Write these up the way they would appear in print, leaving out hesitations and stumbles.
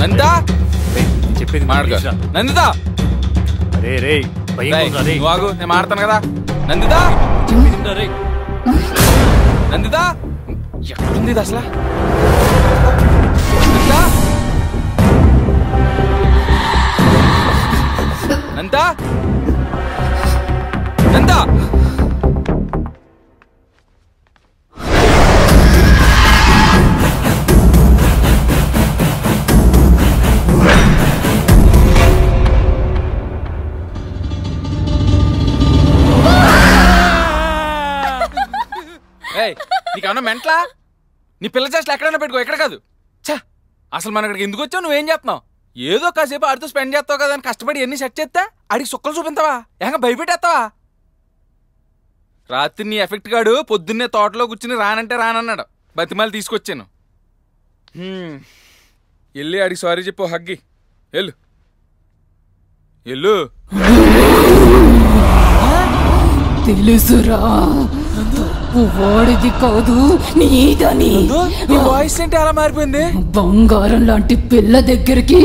నందిత చెప్పేది నందిత నువ్వు ఆగు, నేను మాడతాను కదా. నందిత నందిత ఎక్కడుంది ఇది అసలు? నందిత నందిత నీకన్నా మెంట్లా? నీ పిల్ల చేష్టలు ఎక్కడైనా పెట్టుకో, ఎక్కడ కాదు. ఛా, అసలు మన ఇక్కడికి ఎందుకు వచ్చావు? నువ్వేం చేస్తున్నావు? ఏదో కాసేపు ఆడితో స్పెండ్ చేస్తావు కదా అని కష్టపడి ఎన్ని సెట్ చేస్తా ఆడికి సుక్కలు చూపించావా? ఏక భయపెట్టేస్తావా? రాత్రి నీ ఎఫెక్ట్ గాడు పొద్దున్నే తోటలో కూర్చుని రానంటే రానన్నాడు. బతిమాలి తీసుకొచ్చాను. వెళ్ళి ఆడికి సారీ చెప్పు. హగ్గి వెళ్ళు వెళ్ళు. తెలుసురా, వాడిది కాదు నీదని. వాయిస్ ఏంటి అలా మారిపోయింది? బంగారం లాంటి పిల్ల దగ్గరికి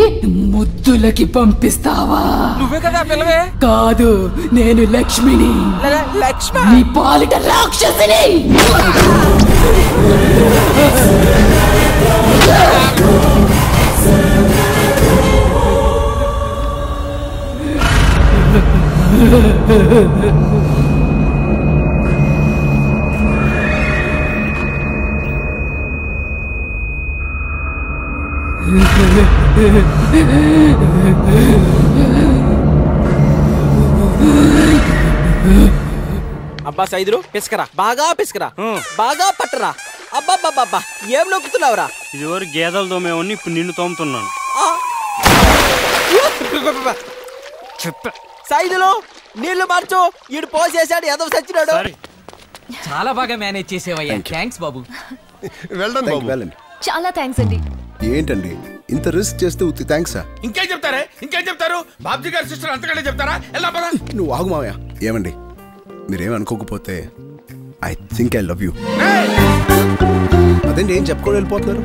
ముద్దులకి పంపిస్తావా? నువ్వే కదా పిల్లవే. కాదు, నేను లక్ష్మిని. లక్ష్మి? నీ పాలిట రాక్షసిని. అబ్బా సైదులు పిసుకరా, బాగా పిసుకరా, బాగా పట్టరా. అబ్బాబ్బాబ్బా ఏం నొక్కుతున్నావురా? ఇది వరకు గేదెలు తోమేవన్నీ ఇప్పుడు నిన్ను తోముతున్నాను. సైదులు నీళ్లు మార్చు, ఈడు పోసేసాడు, ఎదవ సచ్చినాడు. చాలా బాగా మేనేజ్ చేసేవయ్యా. థ్యాంక్స్ బాబు. చాలా థ్యాంక్స్ అండి. ఏంటండి ఇంత రిస్క్ చేస్తే ఉత్తి థ్యాంక్సా? ఇంకేం చెప్తారే? ఇంకేం చెప్తారు? బాబ్జీ గారి సిస్టర్ అంతకంటే చెప్తారా? ఎలా పదా? నువ్వు ఆగు మావయ్య. ఏమండి మీరేమనుకోకపోతే I think I love you. అదేంటి ఏం చెప్పుకొని వెళ్ళిపోతున్నారు?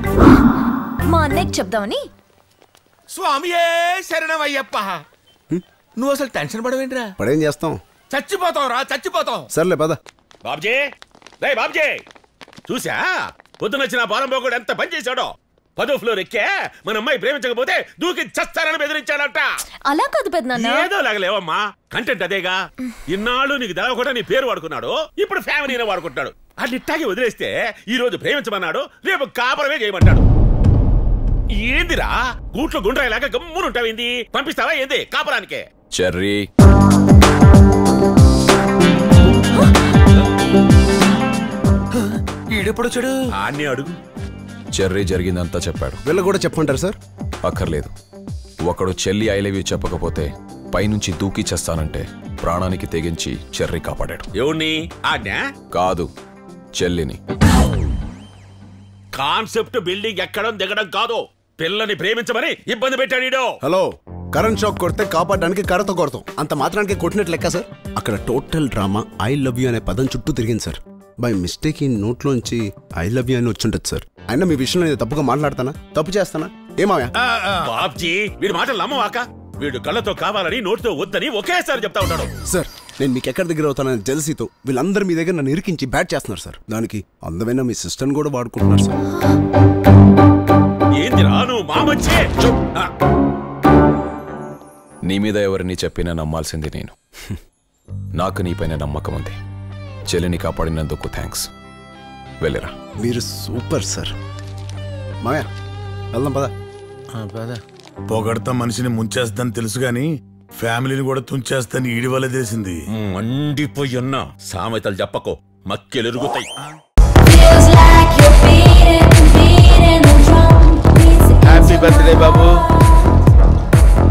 మా అన్నయ్యకి చెప్దామని. స్వామియే శరణమయ్యప్ప. నువ్వు అసలు టెన్షన్ పడవేంట్రా? పడేం చేస్తాం, చచ్చిపోతావు రా, చచ్చిపోతావు. సర్లే పద. బాబ్జీ రే బాబ్జీ, చూసా పొద్దునొచ్చిన బాలం పోకుండా ఎంత పని చేశాడో. 10వ ఫ్లోర్ ఎక్కే మన అమ్మాయి ప్రేమించకపోతే దూకి చస్తారని బెదిరించాడంట. అలా కాదు పెద్దనాన్న. ఏదో లాగలేవమ్మా, కంటెంట్ అదేగా. ఇన్నాళ్ళు నీకు తెలవకుండా నీ పేరు వాడుకున్నాడు, ఇప్పుడు ఫ్యామిలీనే వాడుకుంటాడు. అది ఇట్టాగే వదిలేస్తే ఈ రోజు ప్రేమించమన్నాడు, రేపు కాపురమే చేయమంటాడు. ఏందిరా గూట్లో గుండ్రాయిలాగా గమ్మునుంటావింది? పంపిస్తావా ఏంది కాపురానికే? చెర్రీ ఈడెప్పుడు చెడు అన్ని అడుగు. చెర్రీ జరిగిందంతా చెప్పాడు. వీళ్ళు కూడా చెప్పమంటారు సార్? అక్కర్లేదు. ఒకడు చెల్లి ఐ లవ్ యూ చెప్పకపోతే పైనుంచి దూకి చేస్తానంటే ప్రాణానికి తెగించి చెర్రీ కాపాడాడు. ఎవరిని? ఆజ్ఞా కాదు, చెల్లిని. కాన్సెప్ట్ బిల్డింగ్ ఎక్కడం దిగడం కాదు, పిల్లని ప్రేమించమని ఇబ్బంది పెట్టాడు. హలో, కరెంట్ షాక్ కొడితే కాపాడడానికి కర్రతో కొడతాం, అంత మాత్రానికి కొట్టినట్లు లెక్క సార్. అక్కడ total drama I love you అనే పదం చుట్టూ తిరిగింది సార్. బై మిస్టేక్ ఈ నోట్లోంచి ఐ లవ్ యూ అని వచ్చుంటది సార్. అయినా మీ విషయంలో నేను తప్పుగా మాట్లాడతానా? తప్పు చేస్తానా? ఏమాయా బాబ్జీ వీడి మాటలు నమ్మవాక. వీడు కళ్ళతో కావాలని నోటితో వద్దని ఒకేసారి చెప్తా ఉంటాడు. సార్ నేను మీకు ఎక్కడ దగ్గర అవుతానని జెలసీతో వీళ్ళందరూ మీ దగ్గర నన్ను ఇరికించి బ్యాట్ చేస్తున్నారు సార్. దానికి అందమైన మీ సిస్టర్ని కూడా వాడుకుంటున్నారు సార్. ఏంది రాను మామచ్చే? నీ మీద ఎవరిని చెప్పినా నమ్మాల్సింది నేను. నాకు నీపైన నమ్మకం ఉంది. చెల్లిని కాపాడినందుకు థ్యాంక్స్. వెళ్ళరా. మీరు సూపర్ సార్. మాయా వెళ్దాం పద. పొగడతా మనిషిని ముంచేస్తాను తెలుసు గాని ఫ్యామిలీని కూడా తుంచేస్తాను ఈడి వల్ల తెలిసింది. మండిపోయున్నా సామెతలు చెప్పకో, మక్కెలెరుగుతాయి. హ్యాపీ బర్త్డే బాబు.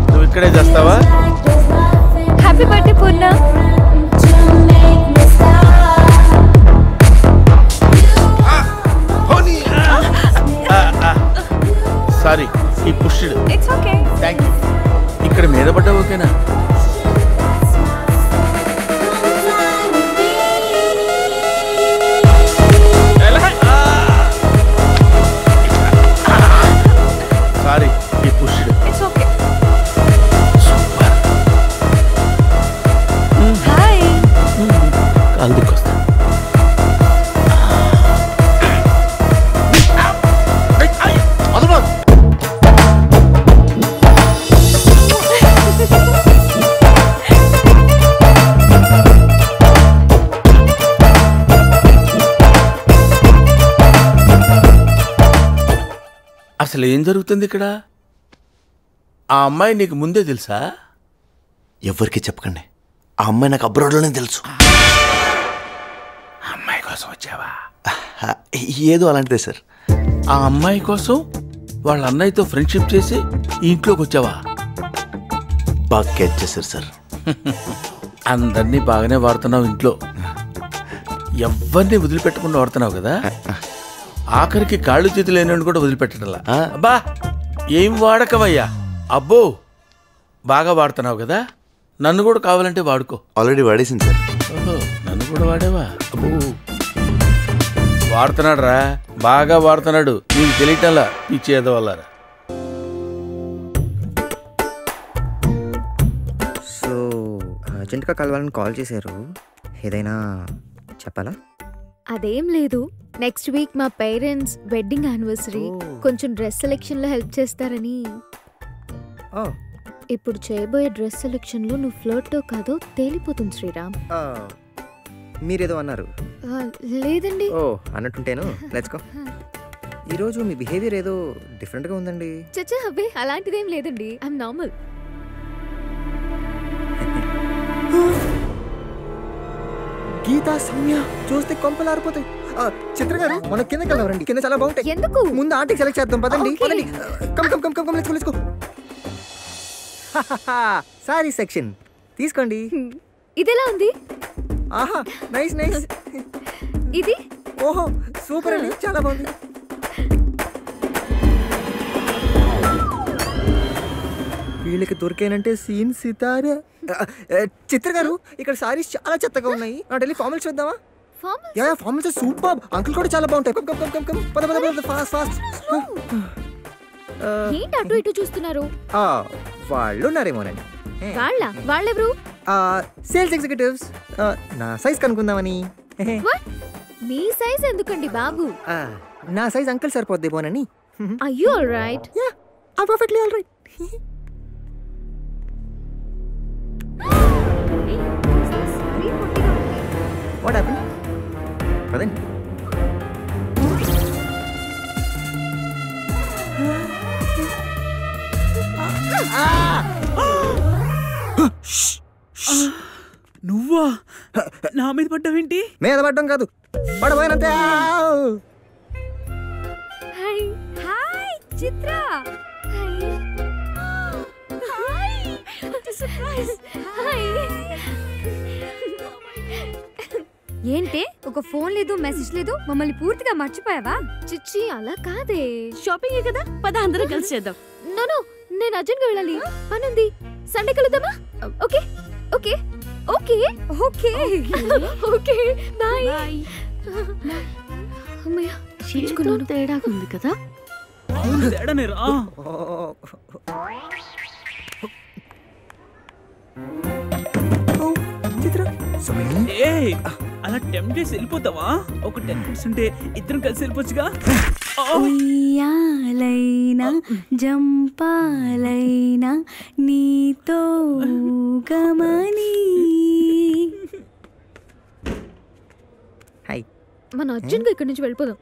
నువ్వు ఇక్కడే చేస్తావా? హ్యాపీ బర్త్డే పూర్ణ. సారీ, ఈ పుష్డ్. It's okay. థాంక్యూ. ఇక్కడ మీద పడ్డా ఓకేనా? సారీ, ఈ పుష్డ్. అసలు ఏం జరుగుతుంది ఇక్కడ? ఆ అమ్మాయి నీకు ముందే తెలుసా? ఎవరికి చెప్పకండి. ఆ అమ్మాయి నాకు అబ్రాడ్లోనే తెలుసు. అమ్మాయి కోసం వచ్చావా? ఏదో అలాంటిదే సార్. ఆ అమ్మాయి కోసం వాళ్ళ అన్నయ్యతో ఫ్రెండ్షిప్ చేసి ఈ ఇంట్లోకి వచ్చావా? బాగా క్యాచ్ చేశారు సార్. అందరినీ బాగానే వాడుతున్నావు ఇంట్లో, ఎవరిని వదిలిపెట్టకుండా వాడుతున్నావు కదా. ఆఖరికి కాళ్ళు చేతులు లేని కూడా వదిలిపెట్టడంలా. అబ్బా ఏం వాడకవయ్యా. అబ్బో బాగా వాడుతున్నావు కదా, నన్ను కూడా కావాలంటే వాడుకో. ఆల్రెడీ వాడేసింది సార్. ఓహో నన్ను కూడా వాడేవా? అబ్బో వాడుతున్నాడు రా, బాగా వాడుతున్నాడు. నీకు తెలియటంలా పిచ్చేదో వల్లరా. సో అర్జెంట్గా కలవాలని కాల్ చేశారు, ఏదైనా చెప్పాలా? అదేం లేదు, నెక్స్ట్ వీక్ మా పేరెంట్స్ వెడ్డింగ్ యానివర్సరీ, కొంచెం డ్రెస్ సెలెక్షన్లో హెల్ప్ చేస్తారని. ఇప్పుడు చేయబోయే డ్రెస్ సెలెక్షన్లో నువ్వు ఫ్లోర్తో కాదో తేలిపోతుంది శ్రీరామ్. మీరేదో అన్నారు. లేదండి. ఓ అన్నట్టుంటేను. Let's go. ఈరోజు మీ బిహేవియర్ ఏదో డిఫరెంట్గా ఉందండి. చచ్చా అబ్బే అలాంటిదేం లేదండి, ఐఎమ్ నార్మల్. గీతా సౌమ్య చూస్తే కొంపలు ఆరిపోతాయి. చిత్ర గారు మన కిందకి వెళ్దాం, కింద చాలా బాగుంటాయి. ఎందుకు? ముందు ఆంటీకి సెలెక్ట్ చేద్దాం పదండి. Come come come come let's go. Sorry section తీసుకోండి. ఇదెలా ఉంది? ఆహా నైస్ నైస్. ఇది ఓహో సూపర్ అండి, చాలా బాగుంది. వీళ్ళకి దొరికానంటే సీన్ సితారా. చిత్ర గారు ఇక్కడ సారీస్ చాలా చెత్తగా ఉన్నాయి, వెళ్ళి ఫార్మల్స్ చూద్దామా? Yeah formals super. అంకుల్ కూడా చాలా బాగుంటాయి. కమ్ కమ్ కమ్ కమ్ పద పద పద ఫాస్ట్ ఫాస్ట్. ఏంటి అటు ఇటు చూస్తున్నారు? వాళ్ళు ఉన్నారేమోనండి. వాళ్ళెవరు? Sales executives. నా సైజ్ కనుక్కుందామని. మీ సైజ్ ఎందుకండి బాబు? నా సైజ్ అంకుల్ సరిపోద్దేమోనని. Are you all right? Ya I perfectly all right. What happen? పదండి. నువ్వా నా మీద పడ్డావేంటి? మీద పడ్డం కాదు, పడబోయినంతే. Hi hi Chitra. Hi surprise. Hi. ఏంటే ఒక ఫోన్ లేదు, మెసేజ్ లేదు, మమ్మల్ని పూర్తిగా మర్చిపోయావా? చిచ్చి అలా కాదే, షాపింగే కదా, పద అందరం కలిసి చేద్దాం. నో నేను అర్జెంట్గా వెళ్ళాలి, పనుంది. సండే కలుద్దామా? Okay okay okay okay okay bye. అమ్మయ్య చీచుకున్నాను, తేడాగా ఉంది కదా. తేడానే రా. అలా టెంప్ట్ చేసి వెళ్ళిపోతావా? ఒక 10% ఇద్దరం కలిసి వెళ్ళిపోవచ్చుగా. ఉయ్యాలైనా జంపాలైనా నీతో గమని. మన అర్జున్గా ఇక్కడి నుంచి వెళ్ళిపోదాం.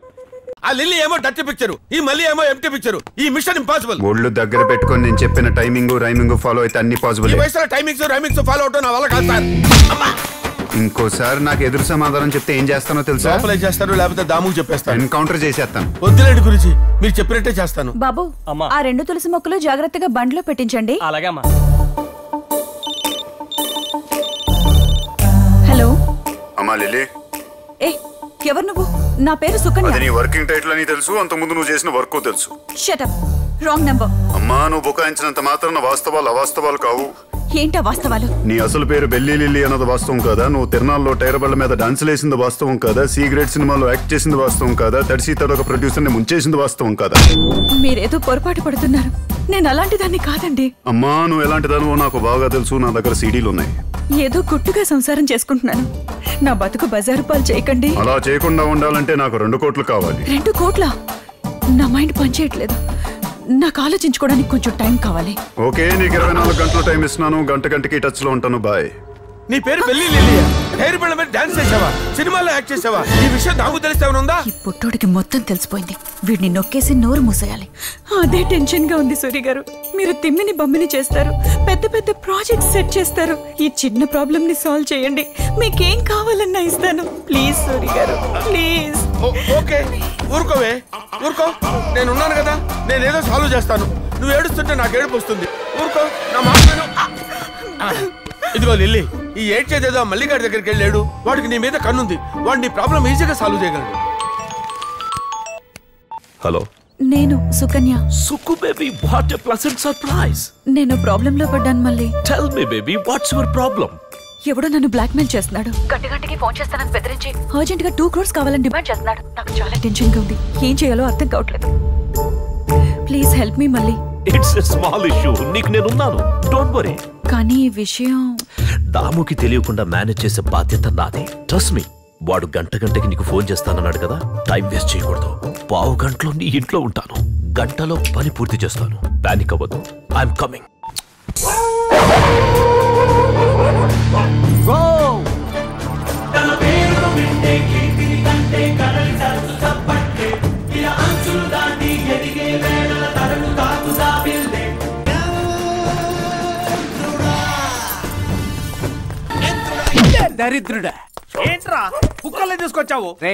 ఆ లిల్లీ ఏమో డర్టీ పిక్చరు, ఈ మళ్ళీ ఏమో ఎంటీ పిక్చరు. ఈ మిషన్ ఇంపాసిబుల్. ఒళ్ళు దగ్గర పెట్టుకొని నేను చెప్పిన టైమింగ్ రైమింగ్ ఫాలో అయితే అన్ని పాసిబుల్. ఈ వయసులో టైమింగ్స్ రైమింగ్స్ ఫాలో అవటం నా వల్ల కాదు సార్. ఇంకోసారి నాకు ఎదురు సమాధానం చెప్తే ఏం చేస్తానో తెలుసా? అప్లై చేస్తాను, లేకపోతే దాముకు చెప్పేస్తాను. ఎన్కౌంటర్ చేసేస్తాను. వద్దులేండి గురించి, మీరు చెప్పినట్టే చేస్తాను. బాబు ఆ 2 తులసి మొక్కలు జాగ్రత్తగా బండిలో పెట్టించండి. అలాగమ్మా. హలో అమ్మా లిల్లీ. ఏ ఎవరు నువ్వు? నా పేరు సుకన్య. అది నీ వర్కింగ్ టైటిల్ అని తెలుసు, అంతకుముందు నువ్వు చేసిన వర్క్ తెలుసు. Shut up, wrong number. అమ్మా నువ్వు బుకాయించినంత మాత్రాన వాస్తవాలు అవాస్తవాలు కావు. ఏంటా వాస్తవాలు? నీ అసలు పేరు బెల్లీ లిల్లీ అన్నది వాస్తవం కాదా? నువ్వు తిరునాళ్ళలో టైర్ బళ్ళ మీద డాన్స్ వేసింది వాస్తవం కాదా? సీక్రెట్ సినిమాలో యాక్ట్ చేసింది వాస్తవం కాదా? తడిసి తడొక ప్రొడ్యూసర్ ని ముంచేసింది వాస్తవం కాదా? మీరేదో పొరపాటు పడుతున్నారు, నేను అలాంటి దాన్ని కాదండి. అమ్మా నువ్వు ఎలాంటి దానివో నాకు బాగా తెలుసు, నా దగ్గర సీడీలు ఉన్నాయి. ఏదో గుట్టుగా సంసారం చేసుకుంటున్నాను, నా బతుకు బజారు పాలు చేయకండి. అలా చేయకుండా ఉండాలంటే నాకు 2 కోట్లు కావాలి. 2 కోట్ల? నా మైండ్ పనిచేయట్లేదు, నాకు ఆలోచించుకోవడానికి కొంచెం టైం కావాలి. ఓకే నీకు 24 గంటలు టైం ఇస్తున్నాను, గంటకి టచ్ లో ఉంటాను. బాయ్. నీ పేరు బెల్లి లిల్లియా? హెయిర్ బిళ్ళ మీద డాన్స్ చేసావా? సినిమాలో యాక్ట్ చేసావా? ఈ విషయం నాకు తెలిసేవనుందా? ఈ పుట్టోడికి మొత్తం తెలిసిపోయింది. వీడిని నొక్కేసి నోరు మూసేయాలి. అదే టెన్షన్ గా ఉంది సూరి గారు. మీరు తిమ్మిని బొమ్మిని చేస్తారు, పెద్ద పెద్ద ప్రాజెక్ట్స్ సెట్ చేస్తారు. ఈ చిన్న ప్రాబ్లమ్ ని సాల్వ్ చేయండి. మీకేం కావాలన్నా ఇస్తాను. ప్లీజ్ సూరి గారు, ప్లీజ్. ఓకే, ఊరుకోవే, ఊరుకో. నేనున్నాను కదా, నేనేదో సాల్వ్ చేస్తాను. నువ్వు ఏడుస్తుంటే నాకు ఏడుపు వస్తుంది. ఊరుకో, నా మాట విను. ఇదిగో లిల్లీ, ఈ ఏడ్చేదేదో మల్లిగారి దగ్గరికి వెళ్ళాడు. వాడికి నీ మీద కన్నుంది. వాడు నీ ప్రాబ్లం ఈజీగా సాల్వ్ చేయగలడు. హలో, నేను Sukanya. Suku baby, what a pleasant surprise. నేను ప్రాబ్లం లో పడ్డాను మళ్ళీ. Tell me baby, what's your problem? ఎవడో నన్ను బ్లాక్ మెయిల్ చేస్తున్నాడు. గంటకి ఫోన్ చేస్తానని బెదిరించి అర్జెంట్ గా 2 crores కావాలని డిమాండ్ చేస్తున్నాడు. నాకు చాలా టెన్షన్ గా ఉంది. ఏం చేయాలో అర్థం కావట్లేదు. ప్లీజ్ హెల్ప్ మీ మళ్ళీ. It's a small issue. నీకు నేనున్నాను, డోంట్ వరీ. కానీ ఈ విషయం దాముకి తెలియకుండా మేనేజ్ చేసే బాధ్యత నాది. Trust me. వాడు గంటకి నీకు ఫోన్ చేస్తానన్నాడు కదా, టైం వేస్ట్ చేయకూడదు. 1/2 గంటలో నీ ఇంట్లో ఉంటాను. గంటలో పని పూర్తి చేస్తాను. పానిక్ అవ్వదు. I'm coming. దరిద్రుడా, ఏంట్రా కుక్కల్ని తీసుకొచ్చావు? రే,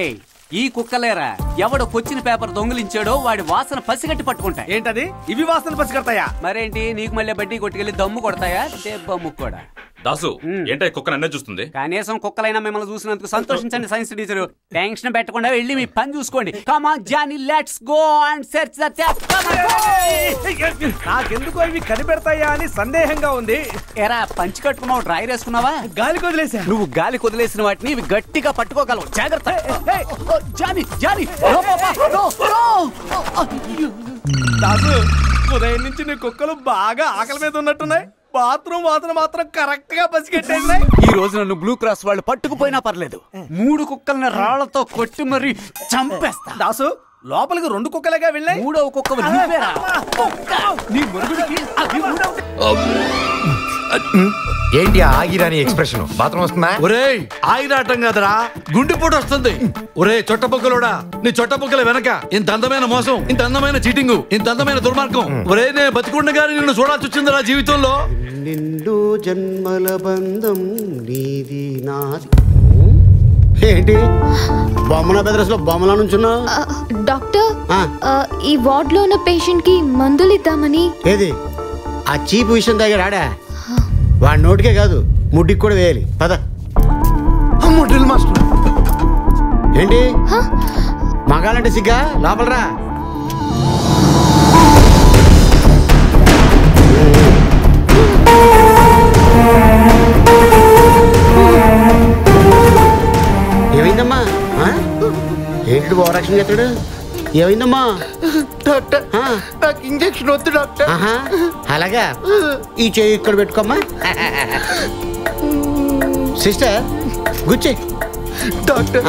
ఈ కుక్కలేరా ఎవడో కొచ్చిన పేపర్ దొంగిలించాడో వాడి వాసన పసిగట్టి పట్టుకుంటాయి. ఏంటది? ఇవి వాసన పసిగడతాయా? మరేంటి, నీకు మళ్ళీ బడ్డీ కొట్టుకెళ్ళి దమ్ము కొడతాయా? దెబ్బ ముక్కోడా. దాసు, ఏంటో కుక్కను అన్నీ చూస్తుంది. కనీసం కుక్కలైనా మిమ్మల్ని చూసినందుకు సంతోషించండి సైన్స్ టీచర్. టెన్షన్ పెట్టకుండా వెళ్ళి మీ పని చూసుకోండి. Come on Johnny, let's go and search the theft. నాకెందుకో ఇవి కనిపెడతాయా అని సందేహంగా ఉంది. ఎరా, పంచి కట్టుకున్నావు, డ్రైర్ వేసుకున్నావా? గాలి కొదిలేసా. నువ్వు గాలి కొదిలేసిన వాటిని ఇవి గట్టిగా పట్టుకోగలవు. జాగ్రత్త. జానీ, జానీ, దాసు, ఉదయం నుంచి నీ కుక్కలు బాగా ఆకలి మీద ఉన్నట్టున్నాయి. బాత్రూమ్ వాసన మాత్రం కరెక్ట్ గా పసిగట్టేసినాయి. ఈ రోజు నన్ను బ్లూ క్రాస్ వాళ్ళు పట్టుకుపోయినా పర్లేదు, 3 కుక్కల్ని రాళ్లతో కొట్టి మరీ చంపేస్తా. దాసు, లోపలికి 2 కుక్కలుగా వెళ్ళాయి. 3వ కుక్క నువ్వేరా? నీ మురుగుడికి అది 3వ. ఏంటి ఆగిరాని ఎక్స్ప్రెషన్? బాత్రూమ్ వస్తుందా? ఒరేయ్, ఆగిరాటం కదరా, గుండెపోటు వస్తుంది. ఒరే చొట్టబొక్కలోడా, నీ చొట్టబొక్కల వెనక ఇంత అందమైన మోసం, ఇంత అందమైన చీటింగ్, ఇంత అందమైన దుర్మార్గం. ఒరే, నేను బతికుండగానే నిన్ను చూడాల్సి వచ్చిందిరా జీవితంలో. నిండు జన్మల బంధం నీది నాది. ఏంటి బొమ్మల బెదరస్ లో బొమ్మల నుంచున్నా? డాక్టర్, ఈ వార్డ్ లో ఉన్న పేషెంట్ కి మందులు ఇద్దామని. ఏది ఆ చీప్ విషయం దగ్గర ఆడా? వాడి నోటికే కాదు, ముడ్డికి కూడా వేయాలి. పద. డ్రిల్ మాస్టర్ ఏంటి మగాలంటే సిగ్గా? లోపలరా. ఏమైందమ్మా? ఏంటి ఓవరాక్షన్ చేస్తాడు? ఏమైందమ్మా? డాక్టర్, నాకు ఇంజెక్షన్ వద్దు డాక్టర్. అలాగా, ఈ చేయి ఇక్కడ పెట్టుకోమ్మా. సిస్టర్ గుచ్చి. డాక్టర్,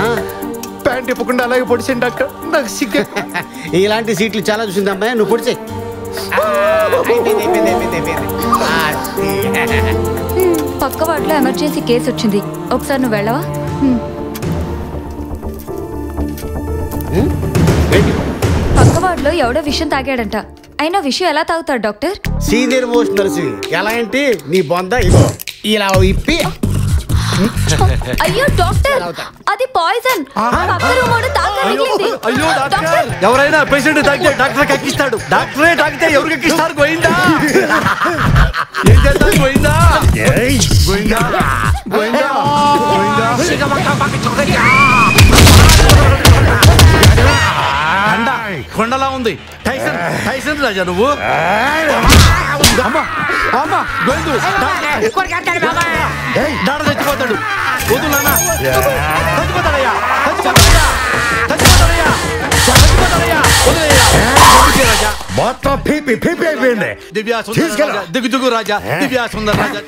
ప్యాంట్ ఇప్పకుండా అలాగే పొడిచాను డాక్టర్, నాకు సిగ్గు. ఇలాంటి సీట్లు చాలా చూసిందమ్మా, నువ్వు పొడిచే. పక్క వార్డులో ఎమర్జెన్సీ కేసు వచ్చింది, ఒకసారి నువ్వు వెళ్ళవా? పక్క వార్డులో ఎవడో విషయం తాగాడంట. అయినా విషయం ఎలా తాగుతాడు డాక్టర్? Senior most nurse. ఎలా ఏంటి నీ బొంద ఇగో ఇలా ఇప్పి. అయ్యో డాక్టర్, అది పాయిజన్. ఎవరైనా పేషెంట్ తాగితే డాక్టర్ ఎక్కిస్తాడు. డాక్టరే తాగితే ఎవరికి ఎక్కిస్తారు? గోయిందా? ఏం చేద్దాం? గోయిందా? గోయిందా? గోయిందా? కొండలా ఉంది. టైసన్, టైసన్ రాజా నువ్వు. డాడ చచ్చిపోతాడు. వద్దు నాన్న, చచ్చిపోతాడయ్యా, చచ్చిపోతాడయ్యా, చచ్చిపోతాడయ్యా, చచ్చిపోతాడయ్యా, వదిలేయ్యా. మొత్తం పీపీ పీపీ అయిపోయింది. దివ్యా సుందర రాజా, దిగు దిగు Raja, Divya Sundara Raja.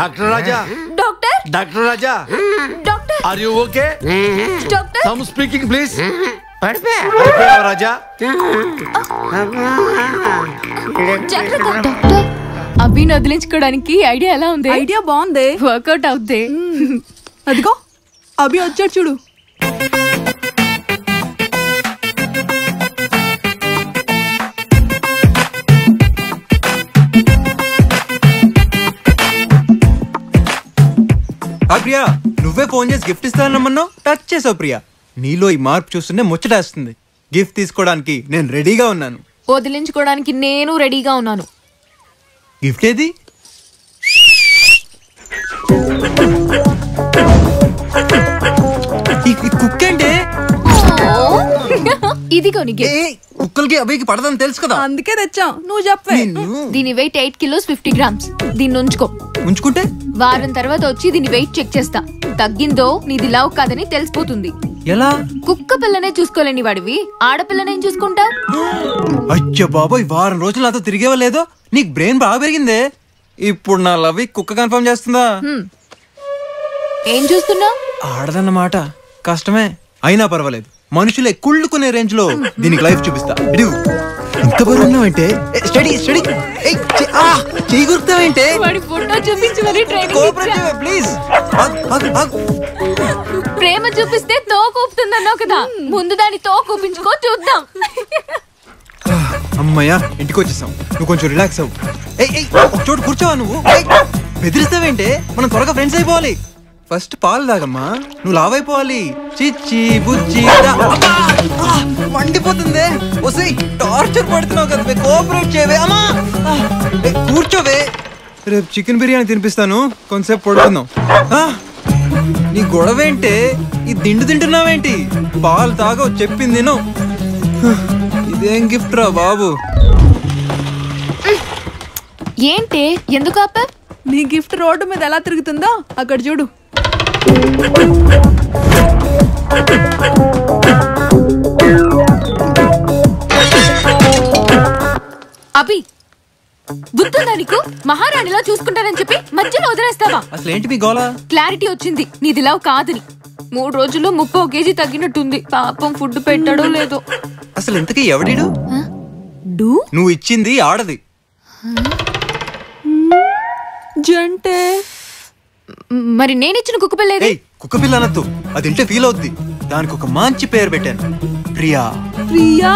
Doctor Raja, doctor, doctor Raja, doctor, are you okay? Doctor, some speaking please. Raja, జాగ్రత్త డాక్టర్. అభిని వదిలించుకోవడానికి ఐడియా ఎలా ఉంది? ఐడియా బాగుంది, వర్కౌట్ అవుద్ది. అదిగో అభి వచ్చాడు చూడు. ప్రియా, నువ్వే ఫోన్ చేసి గిఫ్ట్ ఇస్తానమ్మన్నావు, టచ్ చేసావు ప్రియా. నీలో ఈ మార్పు చూస్తుంటే ముచ్చటేస్తుంది. గిఫ్ట్ తీసుకోవడానికి నేను రెడీగా ఉన్నాను. వదిలించుకోవడానికి నేను రెడీగా ఉన్నాను. గిఫ్ట్ ఏది? కుక్ అంటే ఇది కొని కుక్కలకి అబ్బాయికి పడదని తెలుసు కదా, అందుకే తెచ్చాం. నువ్వు చెప్పే. దీని వెయిట్ 8 kilos 50 grams. దీన్ని ఉంచుకో. ఉంచుకుంటే వారం తర్వాత వచ్చి దీని వెయిట్ చెక్ చేస్తా. తగ్గిందో నీది లవ్ కాదని తెలిసిపోతుంది. ఎలా? కుక్క పిల్లనే చూసుకోలేని వాడివి ఆడపిల్లనేం చూసుకుంటావు? అయ్యో బాబోయ్, వారం రోజులు నాతో తిరిగేవా లేదో? నీకు బ్రెయిన్ బాగా పెరిగిందే. ఇప్పుడు నా లవ్ కుక్క కన్ఫర్మ్ చేస్తుందా? ఏం చూస్తున్నావు? ఆడదన్నమాట కష్టమే, అయినా పర్వాలేదు. మనుషులే కుళ్ళుకునే రేంజ్ లో దీనికి లైఫ్ చూపిస్తా. ఇంత బరువున్నావంటే స్టడీ స్టడీ చేయి గుర్తావేంటే? ప్లీజ్. ప్రేమ చూపిస్తే తోకూపుతుందన్నావు కదా, ముందు దాన్ని తోకూపించుకో చూద్దాం. అమ్మయ్యా, ఇంటికి వచ్చేసాం. నువ్వు కొంచెం రిలాక్స్ అవ్వు. ఒక చోటు కూర్చోవా? నువ్వు బెదిరిస్తావేంటే? మనం త్వరగా ఫ్రెండ్స్ అయిపోవాలి. ఫస్ట్ పాలు తాగమ్మా, నువ్వు లావైపోవాలి. చిచ్చి బుజ్జి మండిపోతుందే. వసే టార్చర్ పడుతున్నావు కదా, కోఆపరేట్ చేయవే. అమ్మా కూర్చోవే, రేపు చికెన్ బిర్యానీ తినిపిస్తాను, కొంతసేపు పడుకుందాం. నీ గొడవేంటే? ఈ దిండు తింటున్నావేంటి? పాలు తాగవు, చెప్పింది తిను. ఇదేం గిఫ్ట్ రా బాబు? ఏంటి ఎందుకు ఆపా? నీ గిఫ్ట్ రోడ్డు మీద ఎలా తిరుగుతుందో అక్కడ చూడు. అభి, బుద్ధుందా నీకు? మహారాణిలో చూసుకుంటానని చెప్పి మధ్యలో వదిలేస్తావా? అసలు ఏంటి మీ గోల? క్లారిటీ వచ్చింది నీది లవ్ కాదని. 3 రోజుల్లో 30 kg తగ్గినట్టుంది. పాపం ఫుడ్ పెట్టాడో లేదో. అసలు ఇంతకీ ఎవడిడు? నువ్వు ఇచ్చింది ఆడది. జంటే మరి నేనిచ్చిన కుక్క పిల్లేది? కుక్క పిల్ల అనొద్దు, అది ఇంటే ఫీల్ అవుద్ది. దానికి ఒక మంచి పేరు పెట్టాను, ప్రియా. ప్రియా?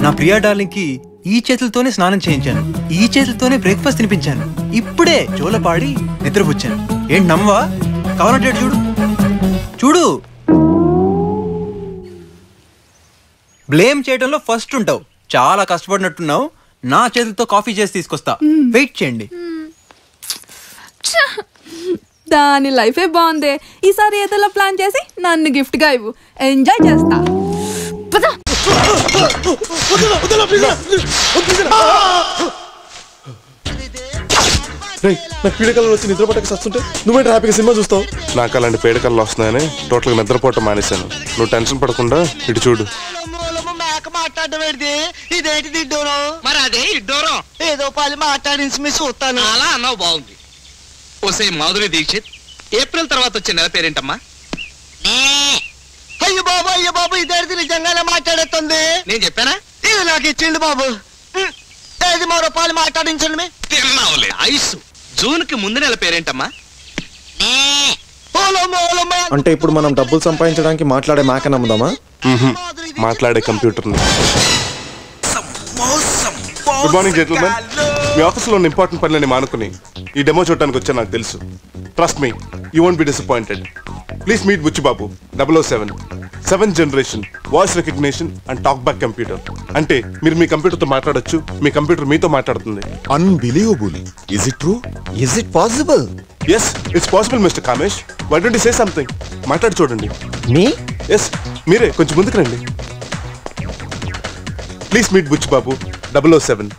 నా ప్రియా డార్లింగ్ కి ఈ చేతులతోనే స్నానం చేయించాను, ఈ చేతులతోనే బ్రేక్ఫాస్ట్ తినిపించాను, ఇప్పుడే జోలపాడి నిద్రపుచ్చాను. ఏంటి నమ్మవా? కావాలంటే చూడు చూడు. బ్లేమ్ చేయడంలో ఫస్ట్ ఉంటావు, చాలా కష్టపడినట్టున్నావు. నా చేతులతో కాఫీ చేసి తీసుకొస్తా, వెయిట్ చేయండి. దాని లైఫే బాగుంది. ఈసారి ఏదైనా ప్లాన్ చేసి నన్ను గిఫ్ట్ గా ఇవ్వు, ఎంజాయ్ చేస్తా. నాకు పీడకలు వచ్చి నిద్ర పట్టక వస్తుంటే నువ్వేంటి హ్యాపీగా సినిమా చూస్తావు? నాకు అలాంటి పీడకలు వస్తున్నాయని టోటల్గా నిద్రపోవటం మానేశాను. నువ్వు టెన్షన్ పడకుండా ఇటు చూడు. ఇదేంటి దిడ్డోను? మరి అదే ఇడ్డోరం. ఏదో పాలి మాట్లాడించి మీ చూస్తాను. అలా అన్నావు, బాగుంది. ఓసే మాధురి దీక్షిత్, ఏప్రిల్ తర్వాత వచ్చే నెల పేరేంటమ్మా? అయ్యో బాబు ఇదేంటి నిజంగానే మాట్లాడేస్తుంది? నేను చెప్పానా? ఇది నాకు ఇచ్చింది బాబు. ఏది మరో పాలు మాట్లాడించండి. తిన్నావులే. ఐసు. జూన్ కి ముందు నెల పేరేంటమ్మా? అంటే ఇప్పుడు మనం డబ్బులు సంపాదించడానికి మాట్లాడే మేక నమ్ముదామా? మాట్లాడే కంప్యూటర్ని. Good morning gentlemen. మీ ఆఫీస్లో ఉన్న ఇంపార్టెంట్ పనులని మానుకుని ఈ డెమో చూడడానికి వచ్చా నాకు తెలుసు. Trust me, you won't be disappointed. Please meet Buchibabu 007, 7th generation voice recognition and talk back computer. అంటే మీరు మీ కంప్యూటర్తో మాట్లాడొచ్చు, మీ కంప్యూటర్ మీతో మాట్లాడుతుంది. Unbelievable. Is it true? Is it possible? Yes, it's possible, Mr. Kamesh. Why don't you say something? మాట్లాడి చూడండి. మీ? Yes, మీరే కొంచెం ముందుకు రండి. Please meet Buchibabu 007.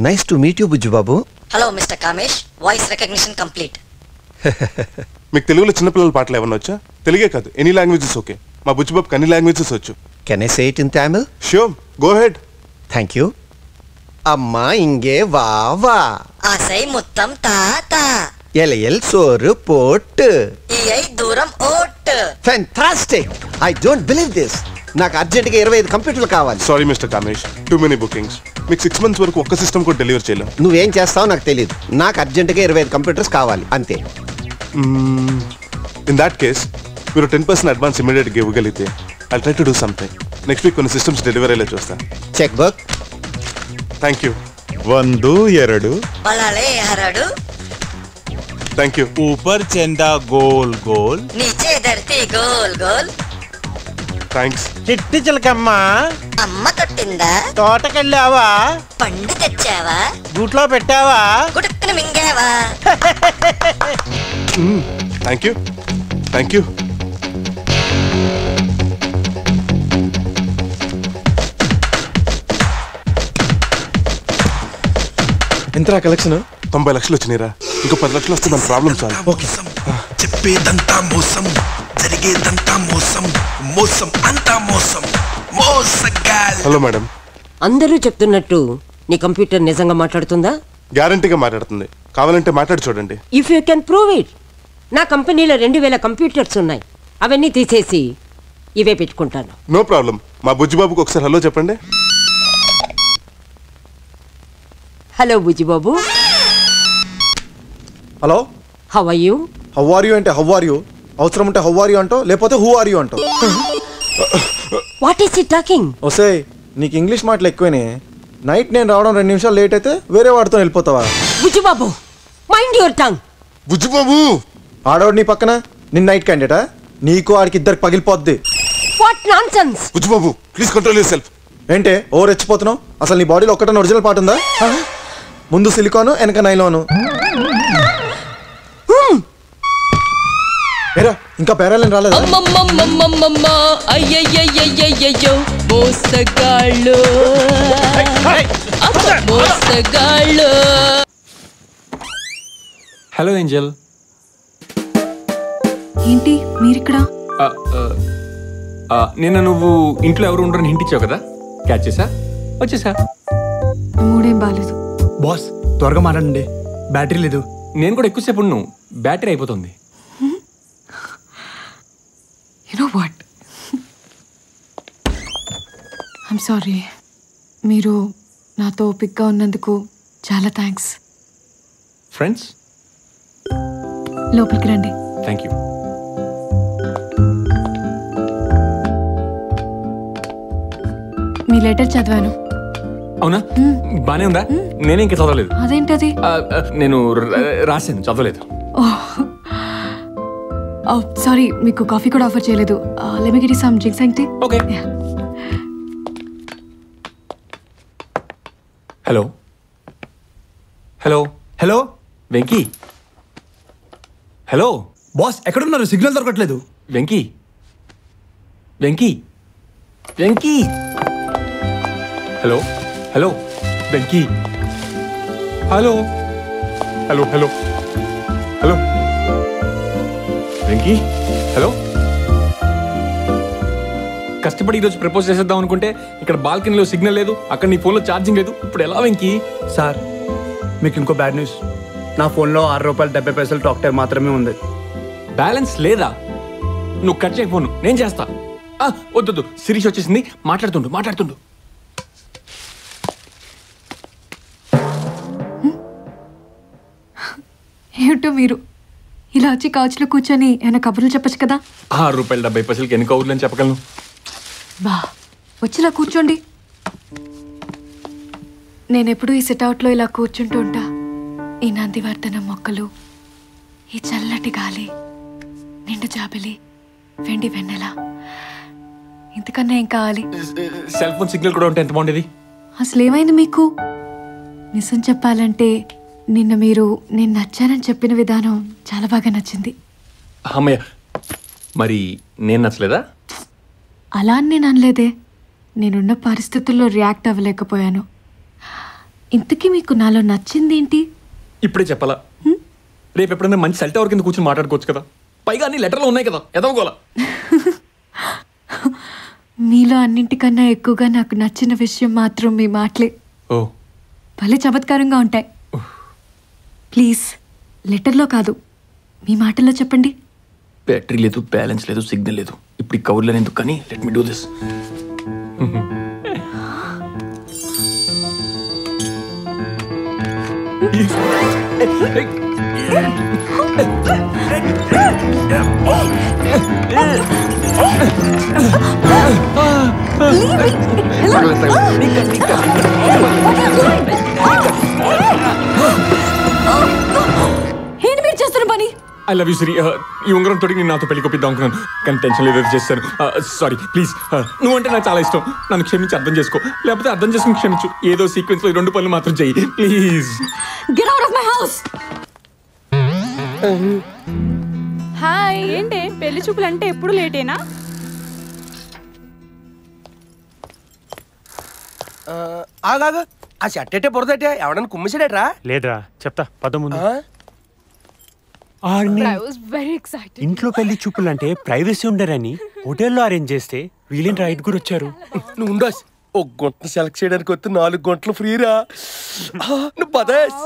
Nice to meet you Buchibabu. Hello mister Kamesh, voice recognition complete. మీకు తెలుగులో చిన్నపిల్లల పాటలు ఏమన్నా వచ్చా? తెలుగే కాదు, ఎనీ లాంగ్వేజెస్ ఓకే. మా బుచ్చిబాబుకి అన్ని లాంగ్వేజెస్ వచ్చు. Can I say it in Tamil? Sure, go ahead. Thank you. అమ్మా ఇంగే వా వా. ఆసై మొత్తం తాత. ఎలయల్ సోరు పోట్. ఈఐ దూరం vote. Fantastic! I don't believe this. నాకు అర్జెంట్గా 25 కంప్యూటర్లు కావాలి. Sorry mister Kamesh, too many bookings. మీకు 6 months వరకు ఒక్క సిస్టమ్ కూడా డెలివర్ చేయలేం. నువ్వేం చేస్తావో నాకు తెలియదు. నాకు అర్జెంట్గా 25 కంప్యూటర్స్ కావాలి అంతే. ఇన్ దాట్ కేస్ మీరు 10% అడ్వాన్స్ ఇమీడియట్గా ఇవ్వగలిగితే I try to do something. Next week కొన్ని సిస్టమ్స్ డెలివరీ అయ్యేలా చూస్తాను. Check book. Thank you. 1 2 బలాలే హరడు థ్యాంక్ యూ. ऊपर चंदा गोल गोल నీచే ధర్తి గోల్ గోల్. థ్యాంక్స్. చిట్టి చిలకమ్మ అమ్మ కొట్టిందా? తోటకెళ్ళావా? పండు తెచ్చావా? గూట్లో పెట్టావా? గుడుక్కున మింగావా? Thank you. Thank you. ఎంతరా కలెక్షన్? 90 లక్షలు వచ్చినాయిరా. ఇంకో 10 లక్షలు వస్తే మన ప్రాబ్లం సాల్వ్. ఓకే. చెప్పేదంతా మోసం, జరిగేదంతా మోసం, మోసం అంతా మోసం, మోసగాళ్ళు. Hello madam. అందరూ చెప్తున్నట్టు నీ కంప్యూటర్ నిజంగా మాట్లాడుతుందా? గ్యారంటీగా మాట్లాడుతుంది. కావాలంటే మాట్లాడి చూడండి. If you can prove it. నా కంపెనీలో 2000 కంప్యూటర్స్ ఉన్నాయి. అవన్నీ తీసేసి ఇవే పెట్టుకుంటాను. No problem. మా బుజ్జిబాబుకి ఒకసారి హలో చెప్పండి. Hello Bujjibabu. Hello. How are you? How are you అంటే హౌ ఆర్ యు. అవసరం ఉంటే హౌ ఆర్ యు అంటో, లేకపోతే హూ ఆర్ యు అంటో. What is he talking? ఓసే నీకు ఇంగ్లీష్ మాటలు ఎక్కువనే. నైట్ నేను రావడం 2 నిమిషాలు లేట్ అయితే వేరే వాడితో వెళ్ళిపోతావా? Bujjibabu mind your tongue. Bujjibabu ఆడవాడు నీ పక్కన నిన్న నైట్ క్యాండిడేటా? నీకు ఆడికి ఇద్దరికి పగిలిపోద్ది. What nonsense. Bujjibabu please control yourself. ఏంటే ఓ రెచ్చిపోతున్నావు? అసలు నీ బాడీలో ఒక్కటే ఒరిజినల్ పార్ట్ ఉందా? ముందు సిలికాను వెనక నైలాను. ఏరా ఇంకా పేరాలని రాలేదు. అయ్యయ్యయ్యయ్యయ్యో మోసగాళ్ళు మోసగాళ్ళు. Hello Angel. ఏంటి మీరిక్కడ? నిన్న నువ్వు ఇంట్లో ఎవరు ఉండరని హింట్ ఇచ్చావు కదా, క్యాచ్ చేసా, వచ్చేసా. మూడేం బాలేదు. బాస్ త్వరగా మాట్లాడండి, బ్యాటరీ లేదు. నేను కూడా ఎక్కువసేపు ఉన్నాను, బ్యాటరీ అయిపోతుంది. You know what? I'm sorry. మీరు నాతో ఓపిక్గా ఉన్నందుకు చాలా థ్యాంక్స్. ఫ్రెండ్స్ లోపలికి రండి. Thank you. మీ లెటర్ చదివాను. అవునా? బానే ఉందా? నేనే ఇంకా చదవలేదు. అదేంటది? నేను రాశాను, చదవలేదు. సారీ, మీకు కాఫీ కూడా ఆఫర్ చేయలేదు. Let me get you some drinks and tea. Okay. Hello hello hello Venky. Hello boss ఎక్కడున్నారు? సిగ్నల్ దొరకట్లేదు. Venky Venky Venky. Hello hello Venky. Hello hello hello hello Venky. Hello. కష్టపడి ఈరోజు ప్రపోజ్ చేసేద్దాం అనుకుంటే ఇక్కడ బాల్కనీలో సిగ్నల్ లేదు, అక్కడ నీ ఫోన్లో ఛార్జింగ్ లేదు. ఇప్పుడు ఎలా వెంకీ? సార్ మీకు ఇంకో బ్యాడ్ న్యూస్. నా ఫోన్లో ₹6.70 టాక్ టైం మాత్రమే ఉంది. బ్యాలెన్స్ లేదా? నువ్వు కట్ చేయ ఫోన్, నేను చేస్తా. వద్దు, శిరీష్ వచ్చేసింది, మాట్లాడుతుండు. ఏమిటో మీరు ఇలా వచ్చి కౌచ్లో కూర్చొని ఏమైనా కబుర్లు చెప్పచ్చు కదా. ₹6.70 ఎన్ని కౌర్లని చెప్పగలను? బా వచ్చిలా కూర్చోండి. నేనెప్పుడు ఈ సిట్అవుట్లో ఇలా కూర్చుంటూ ఉంటా. ఈ నందివర్ధనం మొక్కలు, ఈ చల్లటి గాలి, నిండు జాబిలి, వెండి వెన్నెల, ఇంతకన్నా ఏం కావాలి? సెల్ ఫోన్ సిగ్నల్ కూడా ఉంటే ఎంత బాగుండేది. అసలు ఏమైంది మీకు? నిజం చెప్పాలంటే నిన్న మీరు నేను నచ్చానని చెప్పిన విధానం చాలా బాగా నచ్చింది. అమ్మయ్య, మరి నేను నచ్చలేదా? అలా అని నేను అనలేదే. నేనున్న పరిస్థితుల్లో రియాక్ట్ అవ్వలేకపోయాను. ఇంతకీ మీకు నాలో నచ్చింది ఏంటి? ఇప్పుడే చెప్పాలా? రేపు ఎప్పుడైనా మంచి సెల్ టవర్ కింద కూర్చొని మాట్లాడుకోవచ్చు కదా. పైగా అన్ని లెటర్లు ఉన్నాయి కదా, ఎదవగోలా. మీలో అన్నింటికన్నా ఎక్కువగా నాకు నచ్చిన విషయం మాత్రం మీ మాటలే. ఓ భలే చమత్కారంగా ఉంటాయి. ప్లీజ్ లెటర్లో కాదు, మీ మాటల్లో చెప్పండి. బ్యాటరీ లేదు, బ్యాలెన్స్ లేదు, సిగ్నల్ లేదు, ఇప్పుడు ఈ కౌర్లని ఎందుకు కానీ లెట్ మీ డూ దిస్. ఏంటి మీరు చేస్తున్న పని? I love you Sri. ఈ ఉంగరం తోటి నేను నాతో పెళ్లి కొప్పిద్దాం అనుకున్నాను, కానీ టెన్షన్ లేదు చేస్తాను. Sorry please. నువ్వంటే నాకు చాలా ఇష్టం, నన్ను క్షమించి అర్థం చేసుకో, లేకపోతే అర్థం చేసుకుని క్షమించు. ఏదో సీక్వెన్స్ లో 2 పనులు మాత్రం చెయ్యి please. Get out of my house. Hi. ఏంటి పెళ్లి చూపులు అంటే ఎప్పుడు లేటేనా? ఆగాగా ఆ షర్ట్ అంటే బురదటే ఎవడన్నా కుమ్మిసాడేట్రా? లేదురా చెప్తా పద ముందు. ఇంట్లో పెళ్లి చూపులు అంటే ప్రైవసీ ఉండరని హోటల్లో అరేంజ్ చేస్తే వీళ్ళేంటి ఐదుగురు వచ్చారు. నువ్వు ఉండో, ఒక గుంట సెలెక్ట్ చేయడానికి వస్తే 4 గంటలు ఫ్రీరా. నువ్వు పదేస్.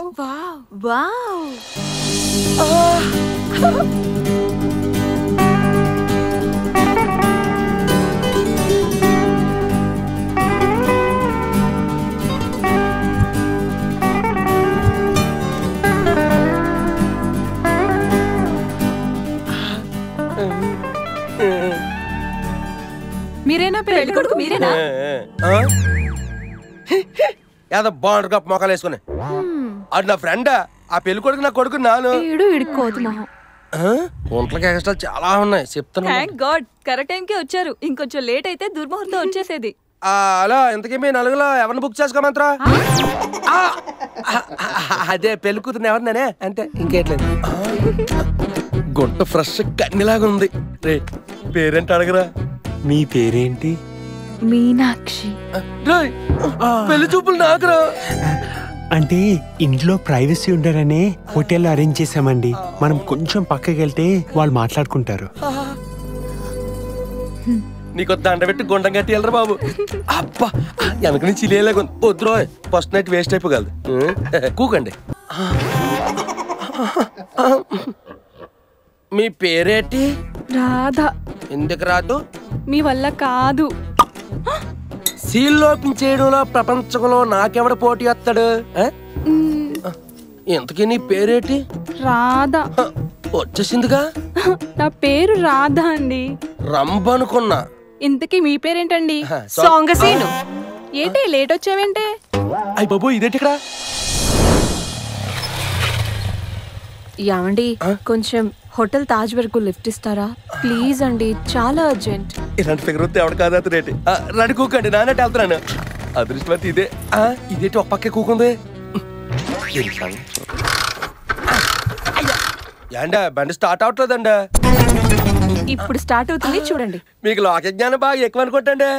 మీరేనా పెళ్లి కొడుకు? మీరేనా? ఏదో బాండ్ కప్ మొక్కలు వేసుకుని అది నా ఫ్రెండ్. ఆ పెళ్లి కొడుకు నా కొడుకు నాను. ఒంట్లకి ఎక్స్ట్రా చాలా ఉన్నాయి చెప్తాను. థ్యాంక్ గాడ్ కరెక్ట్ టైంకి వచ్చారు. ఇంకొంచెం లేట్ అయితే దుర్ముహూర్తం వచ్చేసేది. అలా ఇంతకీ మీ నలుగులో ఎవరిని బుక్ చేసుకోమంటారా? అదే పెళ్లి కూతురు ఎవరినానే అంతే, ఇంకేట్లేదు. గుంట ఫ్రెష్ కన్నిలాగా ఉంది. రే పేరేంటి అడగరా? మీ పేరేంటి? మీనాక్షి. పెళ్లి చూపులు నాకురా. అంటే ఇంట్లో ప్రైవసీ ఉండరనే హోటల్ అరేంజ్ చేసామండి. మనం కొంచెం పక్కకి వెళ్తే వాళ్ళు మాట్లాడుకుంటారు. నీకు దండ పెట్టి గుండం కట్టి వెళ్ళరా బాబు. అబ్బా వెనక నుంచి లేలాగా వద్దురో, ఫస్ట్ నైట్ వేస్ట్ అయిపోగలదు. కూకండి. మీ పేరేంటి? రాధా. ఎందుకు రాదు? మీ వల్ల కాదు. సీల్ ఓపెన్ చేయడంలో ప్రపంచంలో నాకెవడ పోటీ వస్తాడు? ఇంతకీ నీ పేరేంటి? రాధా. వచ్చేసిందిగా. నా పేరు రాధా అండి. రంభ అనుకున్నా. ఇంతకీ మీ పేరేంటండి? సోంగసీను. ఏంటి లేట్ వచ్చావేంటే? అయ్య బాబు ఇదేంటి ఇక్కడ? యావండి కొంచెం హోటల్ తాజ్ వరకు లిఫ్ట్ ఇస్తారా ప్లీజ్ అండి, చాలా అర్జెంట్. ఇలాంటి ఫిగర్ వస్తే ఎవడ కాదు అతనేంటి. రెడీ కూకండి, నాన్నట్టు వెళ్తున్నాను. అదృష్టమతి ఇదే. ఇదేంటి ఒక పక్కే కూకుంది. ఏండా బండి స్టార్ట్ అవట్లేదండి. ఇప్పుడు స్టార్ట్ అవుతుంది చూడండి. మీకు లోక జ్ఞానం బాగా ఎక్కువ అనుకుంటండి.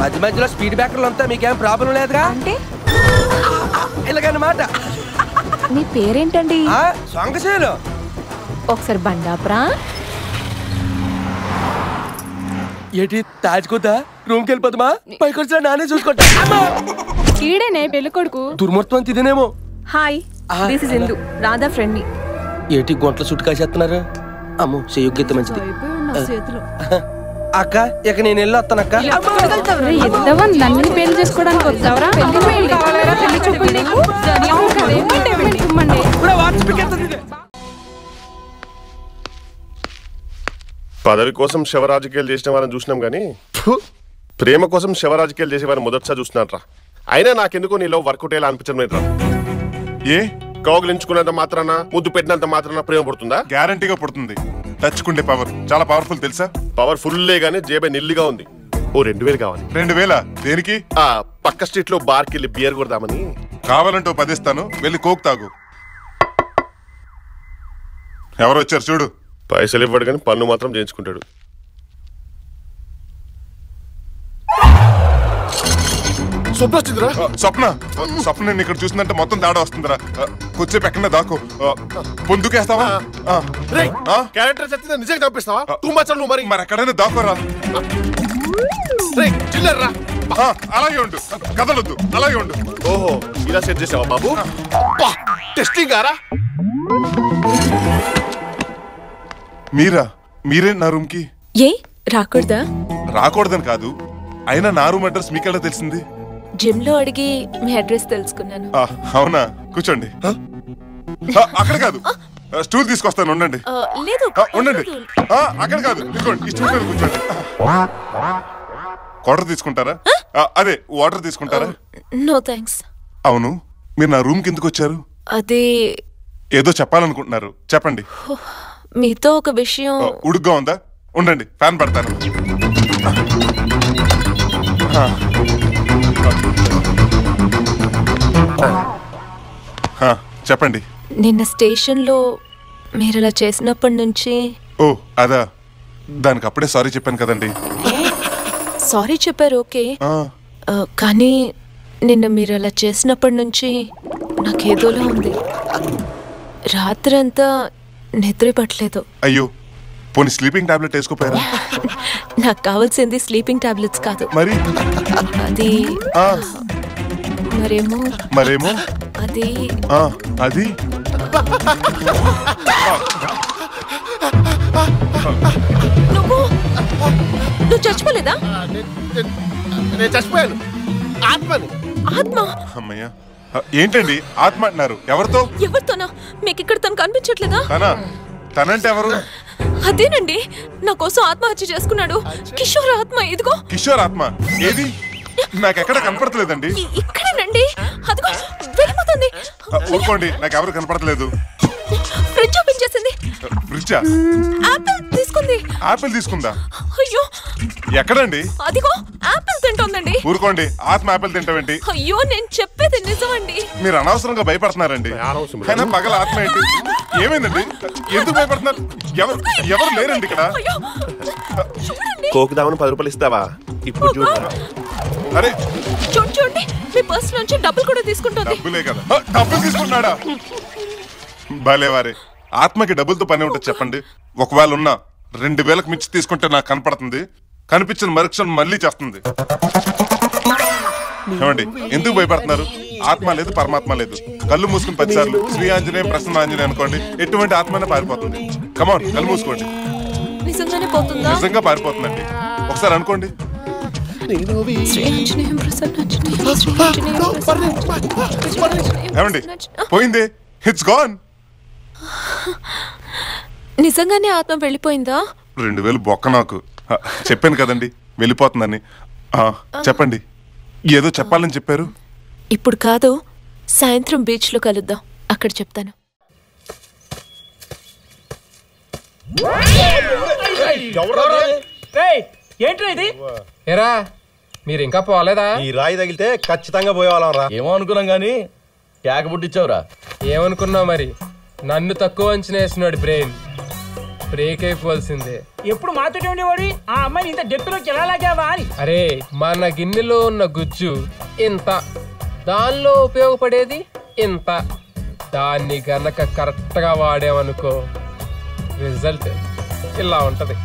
మధ్య మధ్యలో స్పీడ్ బ్రేకర్లు అంతా మీకేం ప్రాబ్లం లేదుగా? అంటే ఇలాగన్నమాట. మీ పేరేంటండి? సొంగసేలు. ఒకసారి బండాపురా. ఏంటి తాజుకోతా? రూమ్కి వెళ్ళిపోతామా? పైకి వచ్చినా నానే చూసుకుంటా. ఈడేనే పెళ్లి కొడుకు. దుర్మూర్తం అంత ఇదేనేమో. Hi, this is Indu, Radha friend ని. ఏంటి గొంట్ల చుట్టు కాసేస్తున్నారు? అమ్మో చెయ్యొగ్గితే మంచిది. అక్క ఇక నేను వెళ్ళి వస్తానక్క. నన్ను పెళ్లి చేసుకోవడానికి వస్తావరా? పెళ్లి కావాలరా? పెళ్లి చూపులు నీకు పదవి కోసం శివరాజకీయాలు చేసిన వారిని చూసినాం కానీ ప్రేమ కోసం శివరాజకీయాలు చేసే వారిని మొదటిసారి చూస్తున్నాను రా. అయినా నాకెందుకో నీలో వర్కౌట్ అయ్యేలా అనిపించడం లేదు రా. ఏ కౌగిలించుకున్నంత మాత్రాన ముద్దు పెట్టినంత మాత్రాన ప్రేమ పడుతుందా? గ్యారంటీగా పడుతుంది. టచ్ కుండే పవర్ చాలా పవర్ఫుల్ తెలుసా? పవర్ ఫుల్లే గానీ జేబే నిల్లిగా ఉంది. ఓ 2000 కావాలి. 2000 దేనికి? పక్క స్ట్రీట్ లో బార్కి వెళ్ళి బియర్ కొడదామని. కావాలంటే 10 ఇస్తాను, వెళ్ళి కోక్ తాగు. ఎవరు వచ్చారు చూడు. పైసలు ఇవ్వడు కానీ పన్ను మాత్రం చేయించుకుంటాడు. స్వప్న నేను ఇక్కడ చూసిందంటే మొత్తం తేడా వస్తుందిరా. కొద్దిసేపు ఎక్కడ దాకో పొందుకేస్తావా? క్యారెక్టర్ చచ్చితే నిజంగా చంపిస్తావా? టూ మచ్ నువ్వు మరి ఎక్కడైనా దాకోరా. చిల్లర్రా. అలాగే ఉండు, కదలొద్దు, అలాగే ఉండు. ఓహో ఇలా సెట్ చేసావా బాబు? టెస్టింగ్ గారా? మీరే నా రూమ్ కి ఏ రాకూడదా? రాకూడదని కాదు, అయినా నా రూమ్ అడ్రస్ మీకెలా తెలిసింది? జిమ్ లో అడిగి మీ అడ్రస్ తెలుసుకున్నాను. అవునా, కూర్చోండి. అక్కడ కాదు, స్టూల్ తీసుకొస్తాను, ఉండండి. లేదు ఉండండి, అక్కడ కాదు, ఇదిగోండి, ఈ స్టూల్ మీద కూర్చోండి. వాటర్ తీసుకుంటారా? అదే వాటర్ తీసుకుంటారా? No thanks. అవును, మీరు నా రూమ్ కి ఎందుకు వచ్చారు? అదే ఏదో చెప్పాలనుకుంటున్నారు, చెప్పండి. మీతో ఒక విషయం. ఉడుగ్గా ఉందా? ఉండండి, ఫ్యాన్ పెడతాను. చెప్పండి. నిన్న స్టేషన్ లో మీరు అలా చేసినప్పటి నుంచి. ఓ అదా, దానికి అప్పుడే సారీ చెప్పాను కదండి. సారీ చెప్పారు, ఓకే. కానీ నిన్న మీరు అలా చేసినప్పటి నుంచి నాకేదోలా ఉంది. రాత్రంతా నిద్ర పట్టలేదు. అయ్యో, పోనీ స్లీపింగ్ టాబ్లెట్ వేసుకోపోయారా? నాకు కావాల్సింది స్లీపింగ్ టాబ్లెట్స్ కాదు. మరి అది మరేమో అది నువ్వు చచ్చిపోలేదా? నేను చచ్చిపోయాను. ఆత్మని. ఆత్మ? అమ్మయ్యా, ఏంటండి ఆత్మ అంటున్నారు? ఎవరితోనా? మీకు ఇక్కడ తను కనిపించట్లేదా? తనంటే ఎవరు? అదేనండి, నా కోసం ఆత్మహత్య చేసుకున్నాడు కిషోర్ ఆత్మ. ఇదిగో. కిషోర్ ఆత్మ ఏది? నాకెక్కడ కనపడతలేదండి. ఇక్కడేనండి, అదిగో వెళ్ళిపోతుంది. ఊరుకోండి, నాకెవరు కనపడతలేదు. ఫ్రిడ్జ్ ఓపెన్ చేసింది. ఫ్రిడ్జా? ఆపిల్ తీసుకుంది. ఆపిల్ తీసుకుందా? అయ్యో, ఎక్కడండి? అదిగో ఆపిల్ తింటోందండి. ఊరుకోండి, ఆత్మ ఆపిల్ తింటావేంటి? అయ్యో, నేను చెప్పేది నిజమండి. మీరు అనవసరంగా భయపడుతున్నారండి. అయినా పగల ఆత్మ ఏంటి? ఏమైందండి? ఎందుకు భయపడుతున్నారు? ఎవరు లేరండి ఇక్కడ. కోకుదామని 10 రూపాయలు ఇస్తావా? ఇప్పుడు చూడు. అరే చూడండి, మీ పర్స్ నుంచి డబ్బులు కూడా తీసుకుంటుంది. డబ్బులే కదా. డబ్బులు తీసుకున్నాడా? భలేవారే, ఆత్మకి డబ్బులతో పని ఉంటుంది చెప్పండి. ఒకవేళ ఉన్నా 2000కి మించి తీసుకుంటే నాకు కనపడుతుంది, కనిపించిన మరుక్షణం మళ్ళీ చేస్తుంది. ఏమండి, ఎందుకు భయపడుతున్నారు? ఆత్మ లేదు, పరమాత్మ లేదు. కళ్ళు మూసుకుని 10 సార్లు శ్రీ ఆంజనేయం ప్రసన్న ఆంజనేయం అనుకోండి, ఎటువంటి ఆత్మనే పారిపోతుంది. కమాన్, కళ్ళు మూసుకోండి. నిజంగానే పోతుందా? నిజంగా పారిపోతుందండి. ఒకసారి అనుకోండి. ఏమండి, పోయింది, ఇట్స్ గాన్. నిజంగానే ఆత్మ వెళ్ళిపోయిందా? 2000 బొక్క నాకు. చెప్పాను కదండి వెళ్ళిపోతుందని. చెప్పండి, ఏదో చెప్పాలని చెప్పారు. ఇప్పుడు కాదు, సాయంత్రం బీచ్ లో కలుద్దాం, అక్కడ చెప్తాను. ఏంట్రా ఇది? ఏరా, మీరు ఇంకా పోలేదా? ఈ రాయి తగిలితే ఖచ్చితంగా పోయేవాళ్ళం రా. ఏమో అనుకున్నాం గానీ కేక పుట్టించావురా. ఏమనుకున్నావు మరి? నన్ను తక్కువ అంచనా వేసినాడు బ్రెయిన్. బ్రేక్ అయిపోవాల్సిందే. ఎప్పుడు మాతోటి ఉండేవాడి ఆ అమ్మాయిని ఇంత డెప్త్లోకి ఎలా లాగావా అని. అరే, మన గిన్నెలో ఉన్న గుజ్జు ఇంత, దానిలో ఉపయోగపడేది ఇంత. దాన్ని గనక కరెక్ట్ గా వాడామనుకో, రిజల్ట్ ఇలా ఉంటది.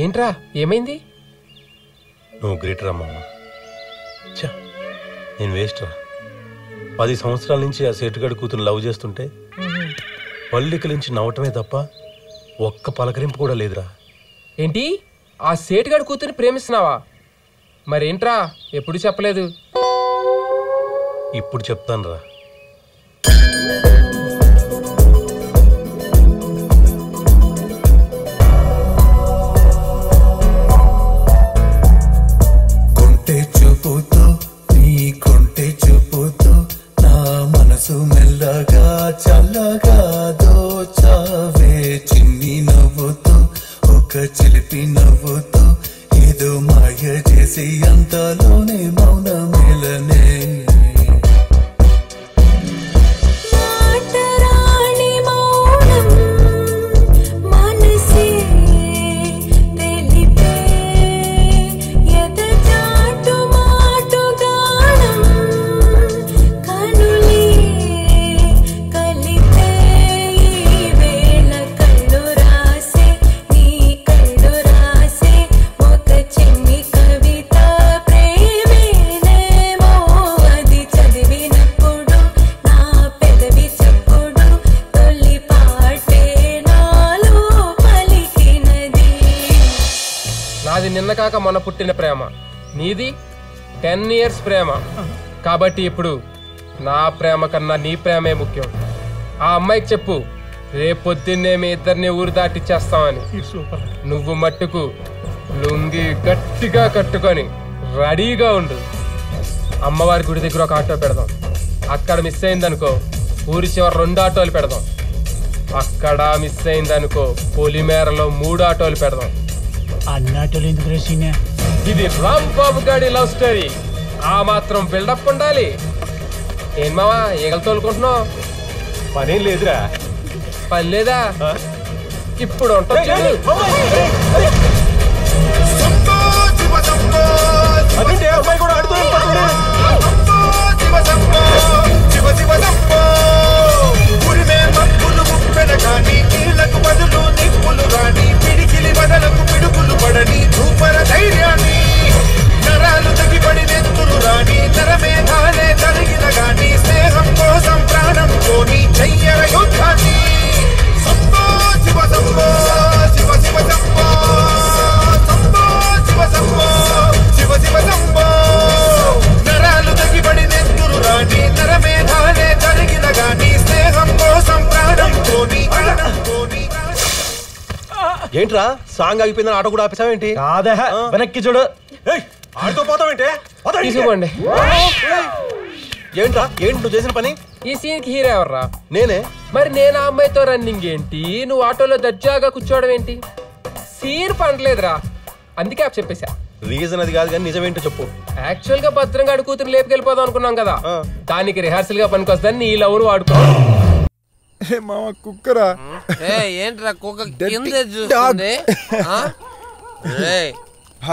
ఏంట్రా, ఏమైంది? నువ్వు గ్రేట్ రా మామ. నేను వేస్ట్ రా. 10 సంవత్సరాల నుంచి ఆ సేటుగాడి కూతురు లవ్ చేస్తుంటే పళ్ళికలించి నవ్వటమే తప్ప ఒక్క పలకరింపు కూడా లేదురా. ఏంటి, ఆ సేటుగాడి కూతురిని ప్రేమిస్తున్నావా? మరేంట్రా, ఎప్పుడు చెప్పలేదు? ఇప్పుడు చెప్తాను రా. మెల్లగా చల్లగా దోచావే చిన్ని నవ్వుతూ, ఒక చిలిపి నవ్వుతూ ఏదో మాయ చేసి అంతలోనే మౌన మేలనే. ప్రేమేనే నిన్న కాక మొన్న పుట్టిన ప్రేమ, నీది 10 years ప్రేమ. కాబట్టి ఇప్పుడు నా ప్రేమ కన్నా నీ ప్రేమే ముఖ్యం. ఆ అమ్మాయికి చెప్పు, రేపొద్దున్నే మీ ఇద్దరిని ఊరు దాటిచ్చేస్తామని. నువ్వు మట్టుకు లుంగి గట్టిగా కట్టుకొని రెడీగా ఉండు. అమ్మవారి గుడి దగ్గర ఒక ఆటో పెడదాం. అక్కడ మిస్ అయిందనుకో ఊరి చివరి 2 ఆటోలు పెడదాం. అక్కడ మిస్ అయిందనుకో పొలిమేరలో 3 ఆటోలు పెడదాం. అన్నాటోలు ఎందుకు రేసినా? ఇది రాంబాబు గాడి లవ్ స్టోరీ. ఆ మాత్రం బిల్డప్ ఉండాలి. ఏం మావా ఈగలు తోలుకుంటున్నావు? పనేం లేదురా. పని లేదా? ఇప్పుడు ఉంటుంది చూడు. అదేంటి అమ్మాయి కూడా ఆడుతూ కానీ కీళ్లకు బదులు నిప్పులు రాని పిడికిలి బదలకు పిడుగులు పడని సూపర ధైర్యాన్ని నరాలు తగిపడి నెత్తులు రాని నరమేఘాలే కలిగిన గాని స్నేహం కోసం ప్రాణం కోని చెయ్యర యుద్ధాన్ని సంభో శివ సంభో శివ శివ సంభో సంభో శివ సంభో శివ శివ సంభో నరాలు తగిపడి నెత్తులు రాని నరమేఘాలే కలిగిన గాని స్నేహం కోసం ప్రాణం కోని ఏంట్రా సాంగ్ ఆగిపోయిందని ఆటో కూడా ఆపేసావేంటి? కాదా వెనక్కి చూడు. ఆడుతూ పోతావేంటే? తీసుకోండి. ఏంట్రా ఏంటి నువ్వు చేసిన పని? ఈ సీన్ కి హీరో ఎవర్రా? నేనే. మరి నేను ఆ అమ్మాయితో రన్నింగ్ ఏంటి, నువ్వు ఆటోలో దర్జాగా కూర్చోవడం ఏంటి? సీన్ పండలేదురా, అందుకే ఆప్ చెప్పేశా. రీజన్ అది కాదు కానీ నిజమేంటో చెప్పు. యాక్చువల్ గా భద్రంగా కూతురు లేపుకెళ్ళిపోదాం అనుకున్నాం కదా, దానికి రిహార్సల్ గా పనికొస్తుందని నీ లవ్ను వాడుకో. మామ కుక్కరా? ఏంట్రా కుక్క కింద చూస్తుంది?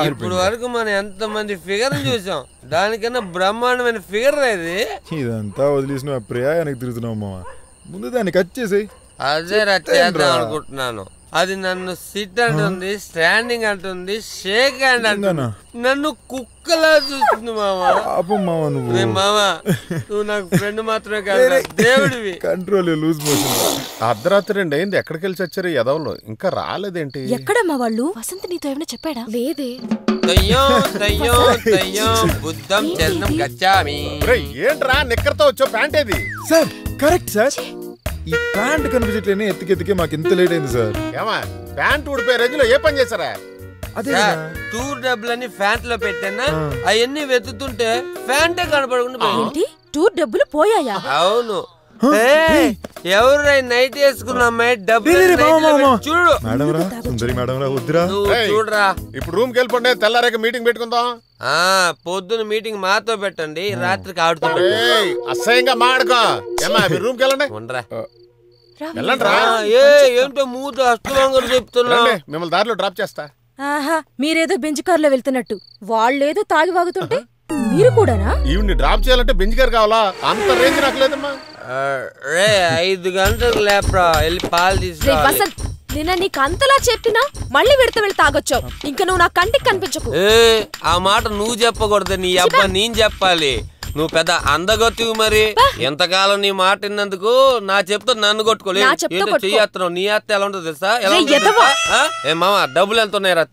ఇప్పుడు వరకు మనం ఎంత మంది ఫిగర్ చూసాం, దానికన్నా బ్రహ్మాండమైన ఫిగర్ ఇది. ఇదంతా వదిలేసిన ప్రయాణానికి తిరుగుతున్నావు మామ. ముందు దాన్ని కట్ చేసి. అదే చేద్దాం అనుకుంటున్నాను. అది నన్ను సిట్ అంటుంది, స్టాండింగ్ అంటుంది, షేక్ హ్యాండ్ అంటుంది, నన్ను కుక్కలా చూస్తుంది మామా. మామా నువ్వు నాకు ఫ్రెండ్ మాత్రమే కాదు, దేవుడివి. Control loose motion. అర్ధరాత్రి 2 అయింది. ఎక్కడికి వెళ్ళి చచ్చారు ఎదవలో? ఇంకా రాలేదేంటి? ఎక్కడమ్మా వాళ్ళు? వసంత్ నీతో ఏమైనా చెప్పాడా? లేదే. బుద్ధం చరణం గచ్చామి. ఏంట్రా నిక్కర్తో వచ్చావు? ప్యాంట్ ఏది? Sir correct sir. ఈ ప్యాంట్ కనిపించట్లేని ఎత్తికెత్తికే మాకు ఇంత లేట్ అయింది సార్. ఏమా ప్యాంట్ ఊడిపోయే రోజులో ఏ పని చేశారా? అదే టూర్ డబ్బులని ఫ్యాంట్ లో పెట్టానా, అవన్నీ వెతుతుంటే ఫ్యాంటే కనపడకుండా. టూర్ డబ్బులు పోయాయా? అవును. ఎవరు నైట్ వేసుకున్న అమ్మాయి డబ్బులు చూడు. సుందరి మేడం రా వద్దురా. చూడరా ఇప్పుడు రూమ్ కి వెళ్ళిపోండి, తెల్లారేక మీటింగ్ పెట్టుకుందాం. పొద్దున మీటింగ్ మాతో పెట్టండి, రాత్రికి ఆడుతూ అసహ్యంగా మాడుకో. రూమ్ కి వెళ్ళండి. ఏంటో మూత అష్టమంగా చెప్తున్నా. మిమ్మల్ని దారిలో డ్రాప్ చేస్తా. ఆహా, మీరేదో బెంచ్ కార్ లో వెళ్తున్నట్టు, వాళ్ళేదో తాగి వాగుతుంటే మీరు కూడానా? ఈవిని డ్రాప్ చేయాలంటే బెంచ్ కార్ కావాలా? అంత రేంజ్ నాకు లేదమ్మా. 5 గంటలకు లేపరా, వెళ్ళి పాలు తీసుకురా. నిన్న నీకు అంతలా చెప్పినా మళ్ళీ వెళ్తే తాగొచ్చావు. ఇంకా నువ్వు నా కంటికి కనిపించకు. ఆ మాట నువ్వు చెప్పకూడదు, నీ అబ్బా నేను చెప్పాలి. నువ్వు పెద్ద అందగొత్తివి. మరి ఎంతకాలం నీ మాట విన్నందుకు నా చెప్తా నన్ను కొట్టుకోలేదు. చెయ్యేస్తున్నావు. నీ అత్త ఎలా ఉంటుందో తెలుసా? ఎలా ఏ మామా డబ్బులు ఎంత ఉన్నాయిరా?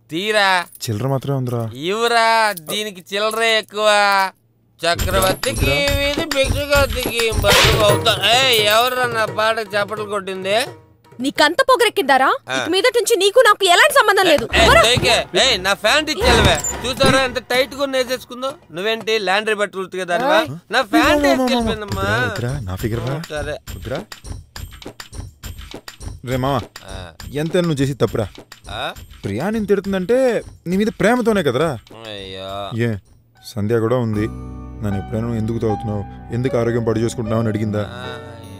తీరా చిల్లర మాత్రం ఉందిరా. ఇవరా, దీనికి చిల్లరే ఎక్కువ. చక్రవర్తికి భిక్షుగతికి అవుతా. ఎవరు నా పాట చప్పట్లు కొట్టింది? నీకంత పొగరెక్కిందారా? మీద నుంచి నీకు నాకు ఎలాంటి సంబంధం లేదు. నా ప్యాంట్ ఇచ్చేవే చూసారా ఎంత టైట్ గా వేసేసుకుందో. నువ్వేంటి ల్యాండ్రీ బట్టలు ఉతికేదానివా? నా ప్యాంట్ వేసుకెళ్ళిపోయిందమ్మా. సరే రే మామ, ఎంత నువ్వు చేసి తప్పురా. ప్రియాని తిడుతుందంటే నీ మీద ప్రేమతోనే కదరా. ఏ సంధ్య కూడా ఉంది. నన్ను ఎప్పుడైనా నువ్వు ఎందుకు తాగుతున్నావు, ఎందుకు ఆరోగ్యం పాడు చేసుకుంటున్నావు అని అడిగిందా?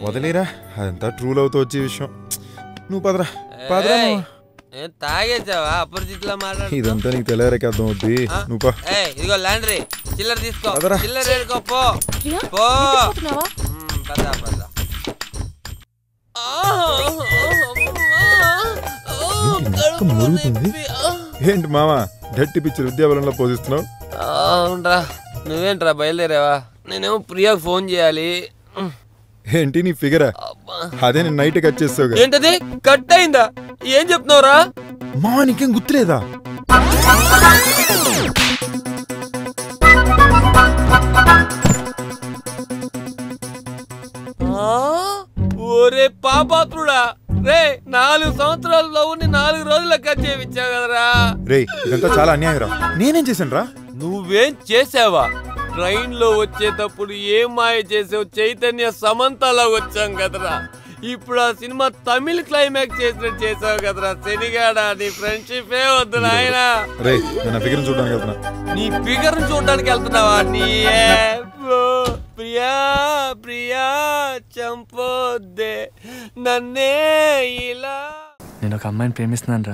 వదిలేరా, అదంతా ట్రూల్ అవుతూ వచ్చే విషయం. నువ్వు పదరా పదరా. తాగేసావా? అపరిచితులా మాట్లాడు. ఇదంతా నీకు తెలియరాక అర్థం అవుద్ది. నువ్వు ఇదిగో ల్యాండ్రీ చిల్లర తీసుకో. చిల్లర ఏడుకో. పో మురుగుతుంది ఏంటి మామ? గట్టి పిచ్చి విద్యాబలంలో పోజిస్తున్నావు. అవునరా. నువ్వేంట్రా బయలుదేరావా? నేనేమో ప్రియాకు ఫోన్ చేయాలి. ఏంటి నీ ఫిగరా? అదే నేను నైట్ కట్ చేస్తావు. ఏంటది కట్ అయిందా? ఏం చెప్తున్నావురా? మా నీకేం గుర్తులేదా? ఓరే పాపాత్రుడా రే 4 సంవత్సరాలు లవ్వుని 4 రోజులకు చేయించావు కదరా. రే ఇదంతా చాలా అన్యాయం రా. నేనేం చేశాను రా? నువ్వేం చేసావా? ట్రైన్ లో వచ్చేటప్పుడు ఏం మాయ చేసావు? చైతన్య సమంతలా వచ్చాం కదరా. ఇప్పుడు ఆ సినిమా తమిళ క్లైమాక్స్ చేసినట్టు చేసావు కదరా. శనిగాడా నీ ఫ్రెండ్షిప్ ఏ వద్దు నాయన. రే నా ఫిగర్ చూడడానికి వెళ్తున్నా. నీ ఫిగర్ చూడడానికి వెళ్తున్నావా? నీ ప్రియా ప్రియా చంపొద్దే నన్నే ఇలా. నేను ఒక అమ్మాయిని ప్రేమిస్తున్నాను రా.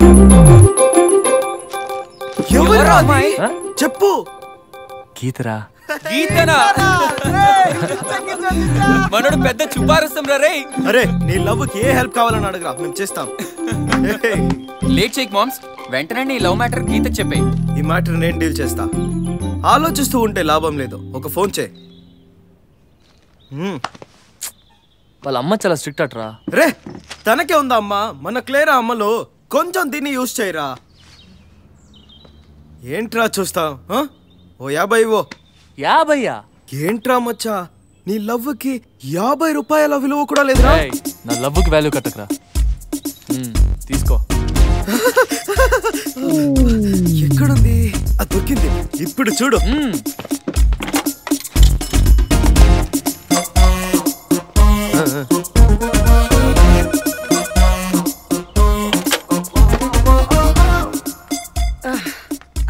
ఎవరు అమ్మాయి? చెప్పు. గీతరా. గీతనా? మనోడు పెద్ద చుపారసం రా రే. అరే నీ లవ్ కి ఏ హెల్ప్ కావాలని అడగరా, మేము చేస్తాం. లేట్ చేయకు మామ్స్, వెంటనే నీ లవ్ మ్యాటర్ గీత చెప్పే. ఈ మ్యాటర్ నేను డీల్ చేస్తా. ఆలోచిస్తూ ఉంటే లాభం లేదు, ఒక ఫోన్ చేయి. వాళ్ళ అమ్మ చాలా స్ట్రిక్ట్ అట్రా. రే తనకే ఉందా అమ్మా, మన క్లేరా అమ్మలో కొంచెం దీన్ని యూజ్ చేయరా. ఏంట్రా చూస్తా? ఓ 50 ఇవ్వు. 50? ఏంట్రా మచ్చా, నీ లవ్ కి 50 రూపాయల విలువ కూడా లేదురా. నా లవ్ కి వాల్యూ కట్టకరా. తీసుకో. ఎక్కడుంది? అది దొరికింది. ఇప్పుడు చూడు.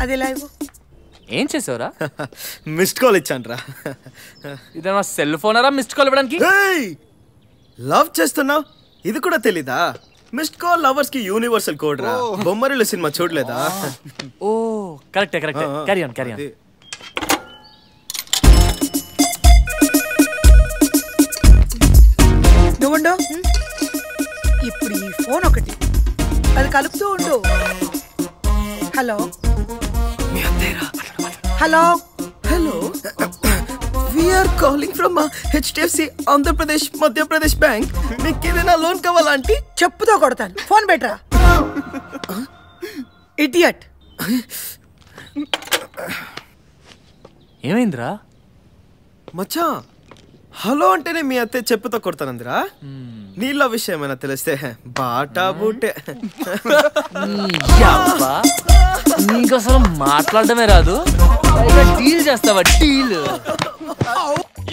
అది లైవ్. ఏం చేసావురా? మిస్డ్ కాల్ ఇచ్చాను రా. ఇదేనా సెల్ ఫోనరా మిస్డ్ కాల్ ఇవ్వడానికి? లవ్ చేస్తున్నావు ఇది కూడా తెలీదా? మిస్డ్ కాల్ లవర్స్ కి యూనివర్సల్ కోడ్ రా. బొమ్మరిల్లు సినిమా చూడలేదా? ఓ కరెక్టే కరెక్టే. Carry on carry on. నువ్వుండు. ఇప్పుడు ఈ ఫోన్ ఒకటి అది కలుపుతూ ఉండు. Hello hello hello, we're calling from HDFC Andhra Pradesh Madhya Pradesh bank. మీకు ఏదైనా లోన్ కావాలా ఆంటీ? చెప్పుతో కొడతాను. ఫోన్ బెట్రా ఇడియట్. ఏమైందిరా మచ్చా? హలో అంటేనే మీ అత్తే చెప్పుతో కొడతానందిరా. నీళ్ళ విషయం ఏమైనా తెలిస్తే బాటా బూటే. నీకు అసలు మాట్లాడమే రాదు, డీల్ చేస్తావా? డీల్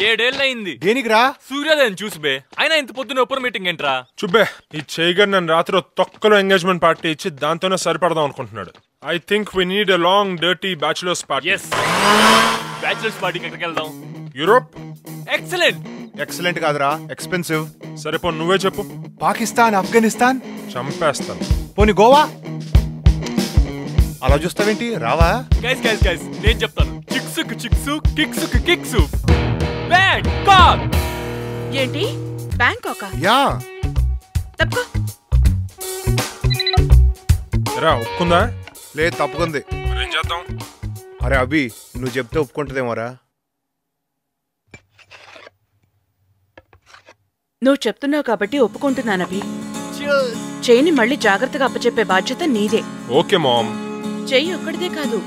7 ఏళ్ళయింది. దేనికి రా? సూర్యోదయం చూసిబే. అయినా ఇంత పొద్దున ఒప్పర్ మీటింగ్ ఏంట్రా? చుబ్బే ఈ చేయగర్ నన్ను రాత్రి తొక్కలో ఎంగేజ్మెంట్ పార్టీ ఇచ్చి దాంతోనే సరిపడదాం అనుకుంటున్నాడు. I think we need a long dirty bachelors party. Bachelors పార్టీకి ఎక్కడికి వెళ్దాం? యూరోప్. ఎక్సలెంట్. ఎక్సలెంట్ కాదురా, ఎక్స్పెన్సివ్. సరిపో నువ్వే చెప్పు. పాకిస్తాన్, ఆఫ్ఘనిస్తాన్. చంపేస్తాను. పోనీ గోవా. అలా చూస్తావేంటి, రావా? గైస్ గైస్ గైస్ నేను చెప్తాను. చిక్సుకు చిక్సు కిక్సుకు కిక్సు. బ్యాంకాక్. ఏంటి బ్యాంకాకా? యా. తప్పుకో. రా ఒప్పుకుందా? లేదు తప్పుకుంది. మరేం చేద్దాం? అరే అభి, నువ్వు చెప్తే ఒప్పుకుంటుందేమోరా. నువ్వు చెప్తున్నావు కాబట్టి ఒప్పుకుంటున్నానవి. చెయ్యిని మళ్ళీ జాగ్రత్తగా అప్పచెప్పే బాధ్యత నీదే. Okay ma'am. చెయ్యి ఒక్కడిదే కాదు,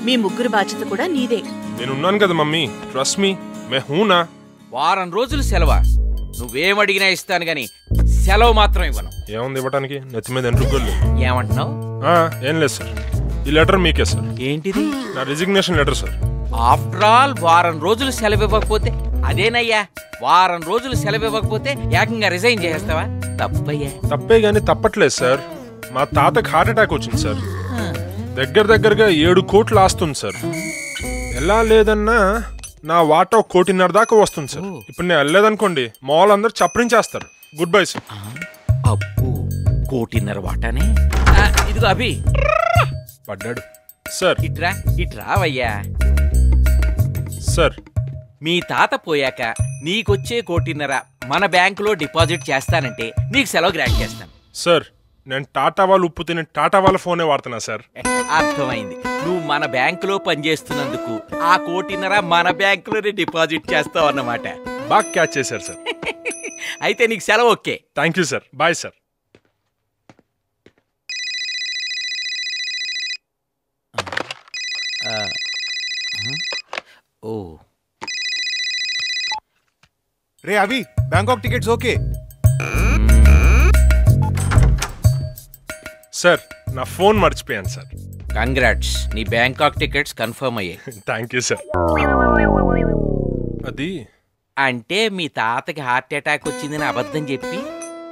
మీ ముగ్గురు బాధ్యత కూడా నీదే. నేనున్నాను కదా మమ్మీ, ట్రస్ట్ మీ. మే హూనా. వారం రోజులు సెలవా? నువ్వేం అడిగినా ఇస్తాను గాని సెలవు మాత్రం ఇవ్వను. ఏముంది ఇవ్వడానికి? నెత్తి మీద ఎంట్రుకోలేదు. ఏమంటున్నావు? ఏం లేదు సార్, ఈ లెటర్ మీకే సార్. ఏంటిది? నా resignation letter sir. After all వారం రోజులు సెలవు ఇవ్వకపోతే అదేనయ్యా. వారం రోజులు సెలవు ఇవ్వకపోతే ఏకంగా రిజైన్ చేసేస్తావా? తప్పయ్యా. తప్పే గానీ తప్పట్లేదు సార్. మా తాతకు హార్ట్ అటాక్ వచ్చింది సార్. దగ్గరగా 7 కోట్లు ఆస్తుంది సార్. ఎలా లేదన్నా నా వాటా 1.5 కోటి దాకా వస్తుంది సార్. ఇప్పుడు నేను వెళ్ళలేదనుకోండి మా వాళ్ళందరూ చప్పరించేస్తారు. Good bye sir. అప్పు 1.5 కోటి వాటానే. ఇదిగో అభి పడ్డాడు సార్. ఇట్రావయ్యా సార్. మీ తాత పోయాక నీకొచ్చే 1.5 కోటి మన బ్యాంకులో డిపాజిట్ చేస్తానంటే నీకు సెలవు గ్రాంట్ చేస్తాను. సార్ నేను టాటా వాళ్ళు ఉప్పు తిని టాటా వాళ్ళ ఫోనే వాడుతున్నా సార్. అర్థమైంది. నువ్వు మన బ్యాంకులో పనిచేస్తున్నందుకు ఆ 1.5 కోటి మన బ్యాంకులోనే డిపాజిట్ చేస్తావు అన్నమాట. బాగా క్యాచ్ చేశారు సార్. అయితే నీకు సెలవు okay. Thank you sir. Bye sir. ఓ రే అవి బ్యాంకాక్ టికెట్స్ ఓకే. సార్ నా ఫోన్ మర్చిపోయాను సార్. కంగ్రాట్స్, నీ బ్యాంకాక్ టికెట్స్ కన్ఫర్మ్ అయ్యాయి. Thank you sir. అది అంటే మీ తాతకి హార్ట్ అటాక్ వచ్చిందని అబద్ధం చెప్పి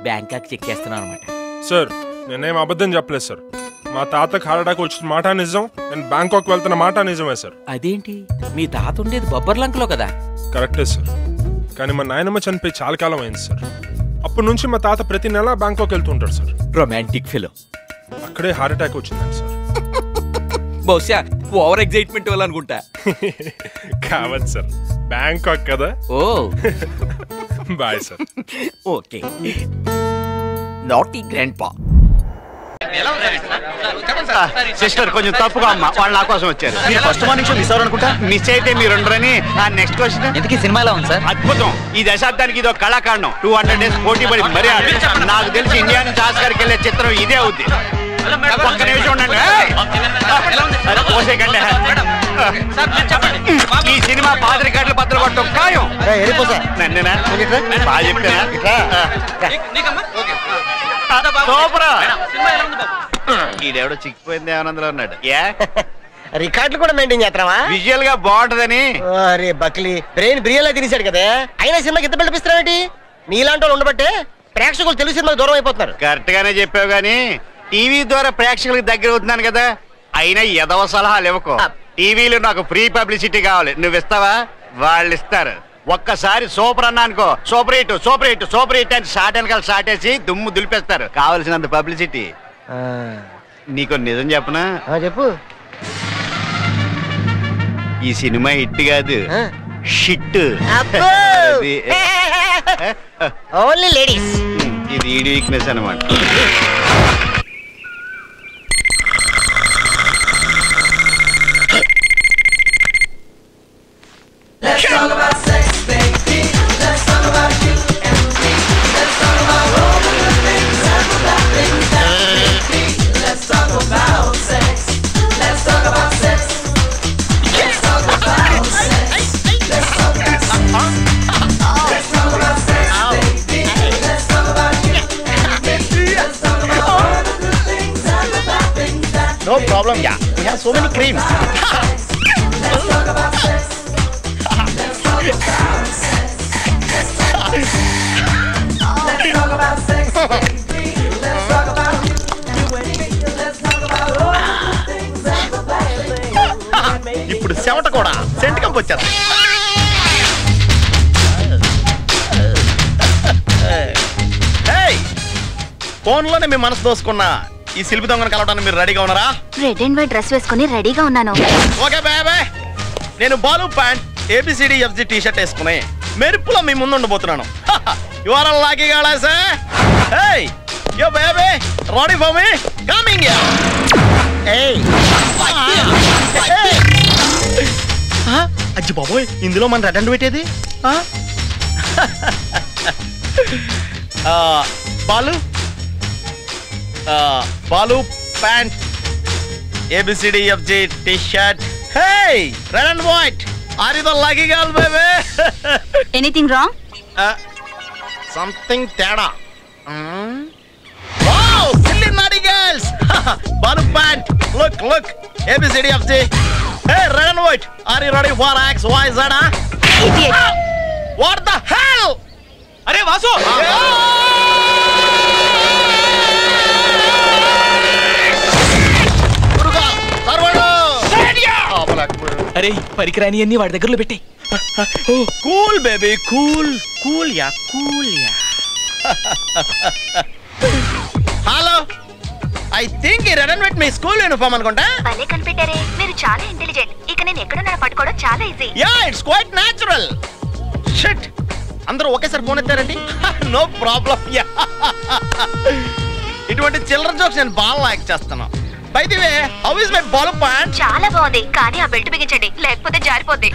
బ్యాంకాక్ చెక్కేస్తున్నావు అనమాట. సార్ నేనేం అబద్ధం చెప్పలేదు సార్. మా తాతకి హార్ట్ అటాక్ వచ్చిన మాట నిజం, నేను బ్యాంకాక్ వెళ్తున్న మాట నిజమే సార్. అదేంటి, మీ తాత ఉండేది బొబ్బర్లంకలో కదా? కరెక్టే సార్, కానీ మా నాయనమ్మ చనిపోయి చాలా కాలం అయింది సార్. అప్పటి నుంచి మా తాత ప్రతి నెల బ్యాంకాక్ వెళ్తుంటాడు సార్. Romantic fellow. అక్కడే హార్ట్ అటాక్ వచ్చిందండి సార్. బహుశా ఓవర్ ఎగ్జైట్మెంట్ వల్ల అనుకుంటా. కావచ్చు సార్, బ్యాంకాక్ కదా. Oh bye sir. Okay. Naughty grandpa. Sister కొంచెం తప్పుగా అమ్మా, వాళ్ళు నా కోసం వచ్చారు. మీరు ఫస్ట్ మార్నింగ్ షో మిస్ అవ్వరనుకుంటా. మిస్ అయితే మీరు ఉండరని. నెక్స్ట్ క్వశ్చన్, ఎందుకు సినిమాలో ఉంది సార్? అద్భుతం. ఈ దశాబ్దానికి ఇదో కళాకాండం. 200 days పోటీ పడి మరీ నాకు తెలిసి ఇండియా నుంచి ఆస్కార్కి వెళ్ళే చిత్రం ఇదే అవుద్ది. ఒక్క నిమిషం ఉండండి. ఈ సినిమా 10 రికార్డులు బద్దలు కొట్టడం ఖాయం. నన్నేనా బాగా చెప్తానా? సూపరా. ఈడెవడో చిక్కిపోయింది ఏమనందులో ఉన్నాడు. రికార్డులు కూడా మెయింటైన్ చేస్తావా? విజువల్ గా బాగుంటదని. అరే బక్లీ, బ్రెయిన్ బిర్యానీ తినేశాడు కదా. అయినా సినిమాకి ఎంత పిలిపిస్తున్నావేంటి? నీలాంటి వాళ్ళు ఉండబట్టే ప్రేక్షకులు తెలుగు సినిమాకి దూరం అయిపోతున్నారు. కరెక్ట్ గానే చెప్పావు గానీ టీవీ ద్వారా ప్రేక్షకులకు దగ్గర అవుతున్నాను కదా. అయినా ఎదవ సలహాలు ఇవ్వకు. టీవీలో నాకు ఫ్రీ పబ్లిసిటీ కావాలి, నువ్వు ఇస్తావా? వాళ్ళు ఇస్తారు. ఒక్కసారి సూపర్ అన్నా అనుకో, super hit super hit super hit అని షార్ట్ వెనకాల షార్ట్ వేసి దుమ్ము దులిపేస్తారు. కావలసినంత పబ్లిసిటీ. నీకు నిజం చెప్పనా? చెప్పు. ఈ సినిమా హిట్ కాదు, షిట్. Only ladies. ఇది ఈడి వీక్నెస్ అన్నమాట. Let's talk about sex, baby. Let's talk about you and me. Let's talk about all of the things and the bad things that make me. Let's talk about sex. Let's talk about sex. Let's talk about sex. Let's talk about sex. Let's talk about sex, baby. Let's talk about you and me. Let's talk about all of the things and the bad things that No problem, yeah. We have so many creams. Let's talk about sex. ఇప్పుడు చెమట కూడా cent కంపు వచ్చేది. ఫోన్లోనే మీ మనసు దోసుకున్న ఈ శిల్పి దొంగను కలవడానికి మీరు రెడీగా ఉన్నారా? రెడ్ అండ్ వైట్ డ్రెస్ వేసుకుని రెడీగా ఉన్నాను. Okay bye. నేను బాలు ప్యాంట్ ABCDFG టీ-షర్ట్ వేసుకుని మెరుపులో మీ ముందు ఉండబోతున్నాను. You are lucky guys. Hey yo baby, ready for me? Coming ya. అజ్జి బాబోయ్, ఇందులో మన రెడ్ అండ్ వైట్ ఏది? Blue pant ABCDFG T-shirt. Hey red and white. Are you the lucky girl, baby? Anything wrong? Something teda. Wow, silly naughty girls. Balu pant. Look. ABCDFG. Hey, red and white. Are you ready for X, Y, Z? Idiot. What the hell? Arey Vasu. అరే పరికరాని అన్ని వాడి దగ్గరలో పెట్టే. Cool baby, cool ya. Hello, I think ఈ red and white మీ school uniform అనుకుంటా. భలే కనిపెట్టారే, మీరు చాలా ఇంటెలిజెంట్. ఇక నేను ఎక్కడున్నా పట్టుకోవడం చాలా easy. Ya, it's quite natural. Shit, అందరూ ఒకేసారి ఫోన్ ఎత్తారండి. No problem. ఇటువంటి చిల్డ్రన్ జోక్స్ నేను బాగా లైక్ చేస్తాను. By the way, how is my blue pant? చాలా బాగుంది, కానీ ఆ బెల్ట్ బిగించండి, లేకపోతే జారిపోద్ది.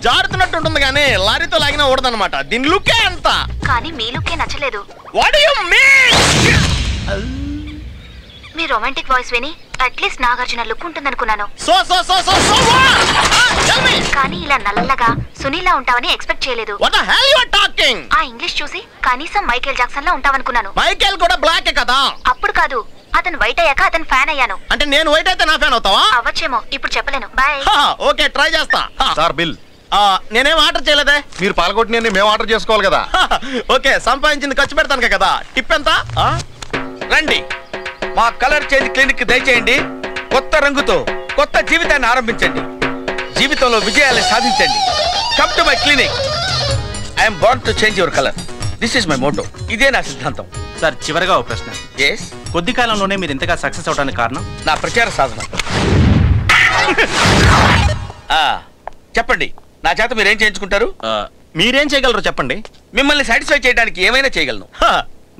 జారుతున్నట్టు ఉంటుంది కానీ లారీతో లాగినా ఊడదన్నమాట. దీని లుకే అంత. కానీ మీ లుకే నచ్చలేదు. What do you mean? మీ రొమాంటిక్ వాయిస్ విని అట్లీస్ట్ నాగార్జున లుక్ ఉంటుందనుకున్నాను. So so so so so కానీ ఇలా నల్లగా సునీల్లా ఉంటావని ఎక్స్పెక్ట్ చేయలేదు. What the hell you are talking? ఆ ఇంగ్లీష్ చూసి కనీసం మైకేల్ జాక్సన్ లా ఉంటావనుకున్నాను. మైకేల్ కూడా బ్లాక్ కదా? అప్పుడు కాదు, అతను వైట్ అయ్యాక అతను ఫ్యాన్ అయ్యాను. అంటే నేను వైట్ అయితే నా ఫ్యాన్ అవుతావా? అవ్వచ్చేమో, ఇప్పుడు చెప్పలేను. బాయ్. ఓకే, ట్రై చేస్తా. Sir bill. నేనేం ఆర్డర్ చేయలేదే. మీరు పాల్గొట్టిన మేము ఆర్డర్ చేసుకోవాలి కదా. ఓకే, సంపాదించింది ఖర్చు పెడతాను కదా. టిప్ ఎంత? రండి, మా కలర్ చేంజ్ క్లినిక్ దయచేయండి. కొత్త రంగుతో కొత్త జీవితాన్ని ఆరంభించండి. జీవితంలో విజయాలు సాధించండి. Come to my clinic. I'm born to change your colour. This is my motto. ఇదే నా సిద్ధాంతం. సార్, చివరిగా ఒక ప్రశ్న. ఎస్. కొద్ది కాలంలోనే మీరు ఇంతగా సక్సెస్ అవడానికి కారణం? నా ప్రచార సాధన. చెప్పండి, నా చేత మీరేం చేయించుకుంటారు? మీరేం చేయగలరు చెప్పండి. మిమ్మల్ని సాటిస్ఫై చేయడానికి ఏమైనా చేయగలను.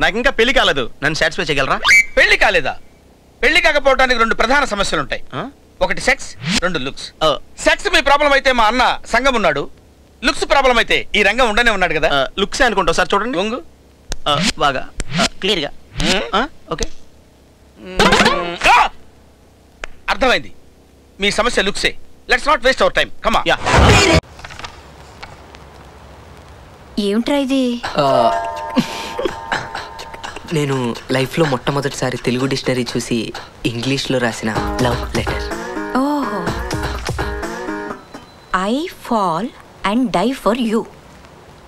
నాకు ఇంకా పెళ్లి కాలేదు, నన్ను సాటిస్ఫై చేయగలరా? పెళ్లి కాలేదా? పెళ్లి కాకపోవడానికి 2 ప్రధాన సమస్యలు ఉంటాయి. ఒకటి సెక్స్, 2 లుక్స్. సెక్స్ మీ ప్రాబ్లం అయితే మా అన్న సంఘం ఉన్నాడు. లుక్స్ ప్రాబ్లం అయితే ఈ రంగం ఉండనే ఉన్నాడు కదా. లుక్స్ అనుకుంటావు సార్, చూడండి. వంగు బాగా క్లియర్ గా. ఓకే, అర్థమైంది. మీ సమస్య లుక్సే. Let's not waste our time. Come on. ఏమిట్రా ఇది? నేను లైఫ్లో మొట్టమొదటిసారి తెలుగు డిక్షనరీ చూసి ఇంగ్లీష్లో రాసిన లవ్ లెటర్. ఓహో. I fall and die for you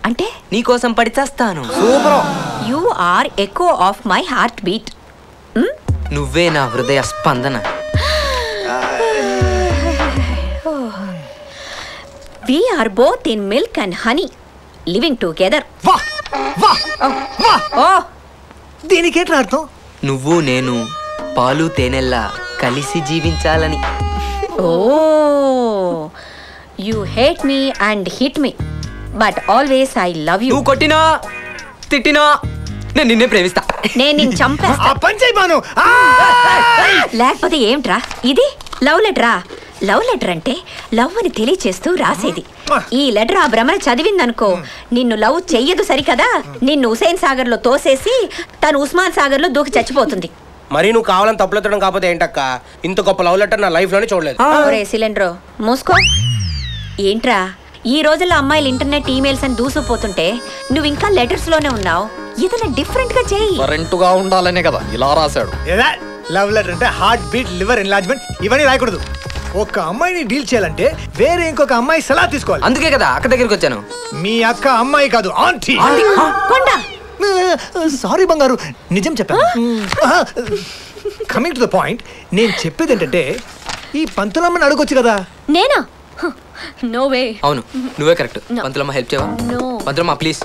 అంటే నీకోసం పడిచేస్తాను. Super. You are echo of my heartbeat. నువ్వే నా హృదయ స్పందన. We are both in milk and honey, living together. వాహ్ వాహ్ వాహ్. Oh, దీనికేంట్రా అర్థం? నువ్వు నేను పాలు తేనెల్లా కలిసి జీవించాలని. ఓ, you hate me and hit me, but always I love you. నువ్వు కొట్టినా తిట్టినా నేను నిన్నే ప్రేమిస్తా. నేను నిన్ను చంపేస్తా. లేకపోతే ఏమిట్రా ఇది? లవ్ లెటరా? లవ్ లెటర్ అంటే లవ్ అని తెలియచేస్తూ రాసేది. ఈ లెటర్ ఆ భ్రమణ చదివిందనుకో, నిన్ను లవ్ చెయ్యదు సరికదా, నిన్ను హుసేన్ సాగర్ లో తోసేసి తను ఉస్మాన్ సాగర్ లో దూకి చచ్చిపోతుంది. మరి నువ్వు కావాలని తప్పులెత్తడం కాకపోతే ఏంటక్క? ఇంత గొప్ప లవ్ లెటర్ నా లైఫ్ లోనే చూడలేదు. సిలిండర్ మూసుకో. ఏంట్రా ఈ రోజుల్లో అమ్మాయిలు ఇంటర్నెట్ ఈమెయిల్స్ అని దూసుకుపోతుంటే నువ్వు ఇంకా లెటర్స్ లోనే ఉన్నావు. ఏదైనా డిఫరెంట్ గా చెయ్యి. కరెంటుగా ఉండాలనే కదా ఇలా రాశాడు. లవ్ లెటర్ అంటే హార్ట్ బీట్, లివర్ ఎన్లార్జ్మెంట్ ఇవన్నీ రాయకూడదు. ఒక అమ్మాయిని డీల్ చేయాలంటే వేరే ఇంకొక అమ్మాయి సలహా తీసుకోవాలి. అందుకే కదా అక్క దగ్గరికి వచ్చాను. మీ అక్క అమ్మాయి కాదు, ఆంటీ. సారీ బంగారు, నిజం చెప్పాను. కమింగ్ టు ద పాయింట్, నేను చెప్పేది ఏంటంటే ఈ పంతులమ్మని అడగొచ్చు కదా. నేనా? No way. అవును, నువ్వే కరెక్ట్. పంతులమ్మ హెల్ప్ చేయవా? పంతులమ్మ ప్లీజ్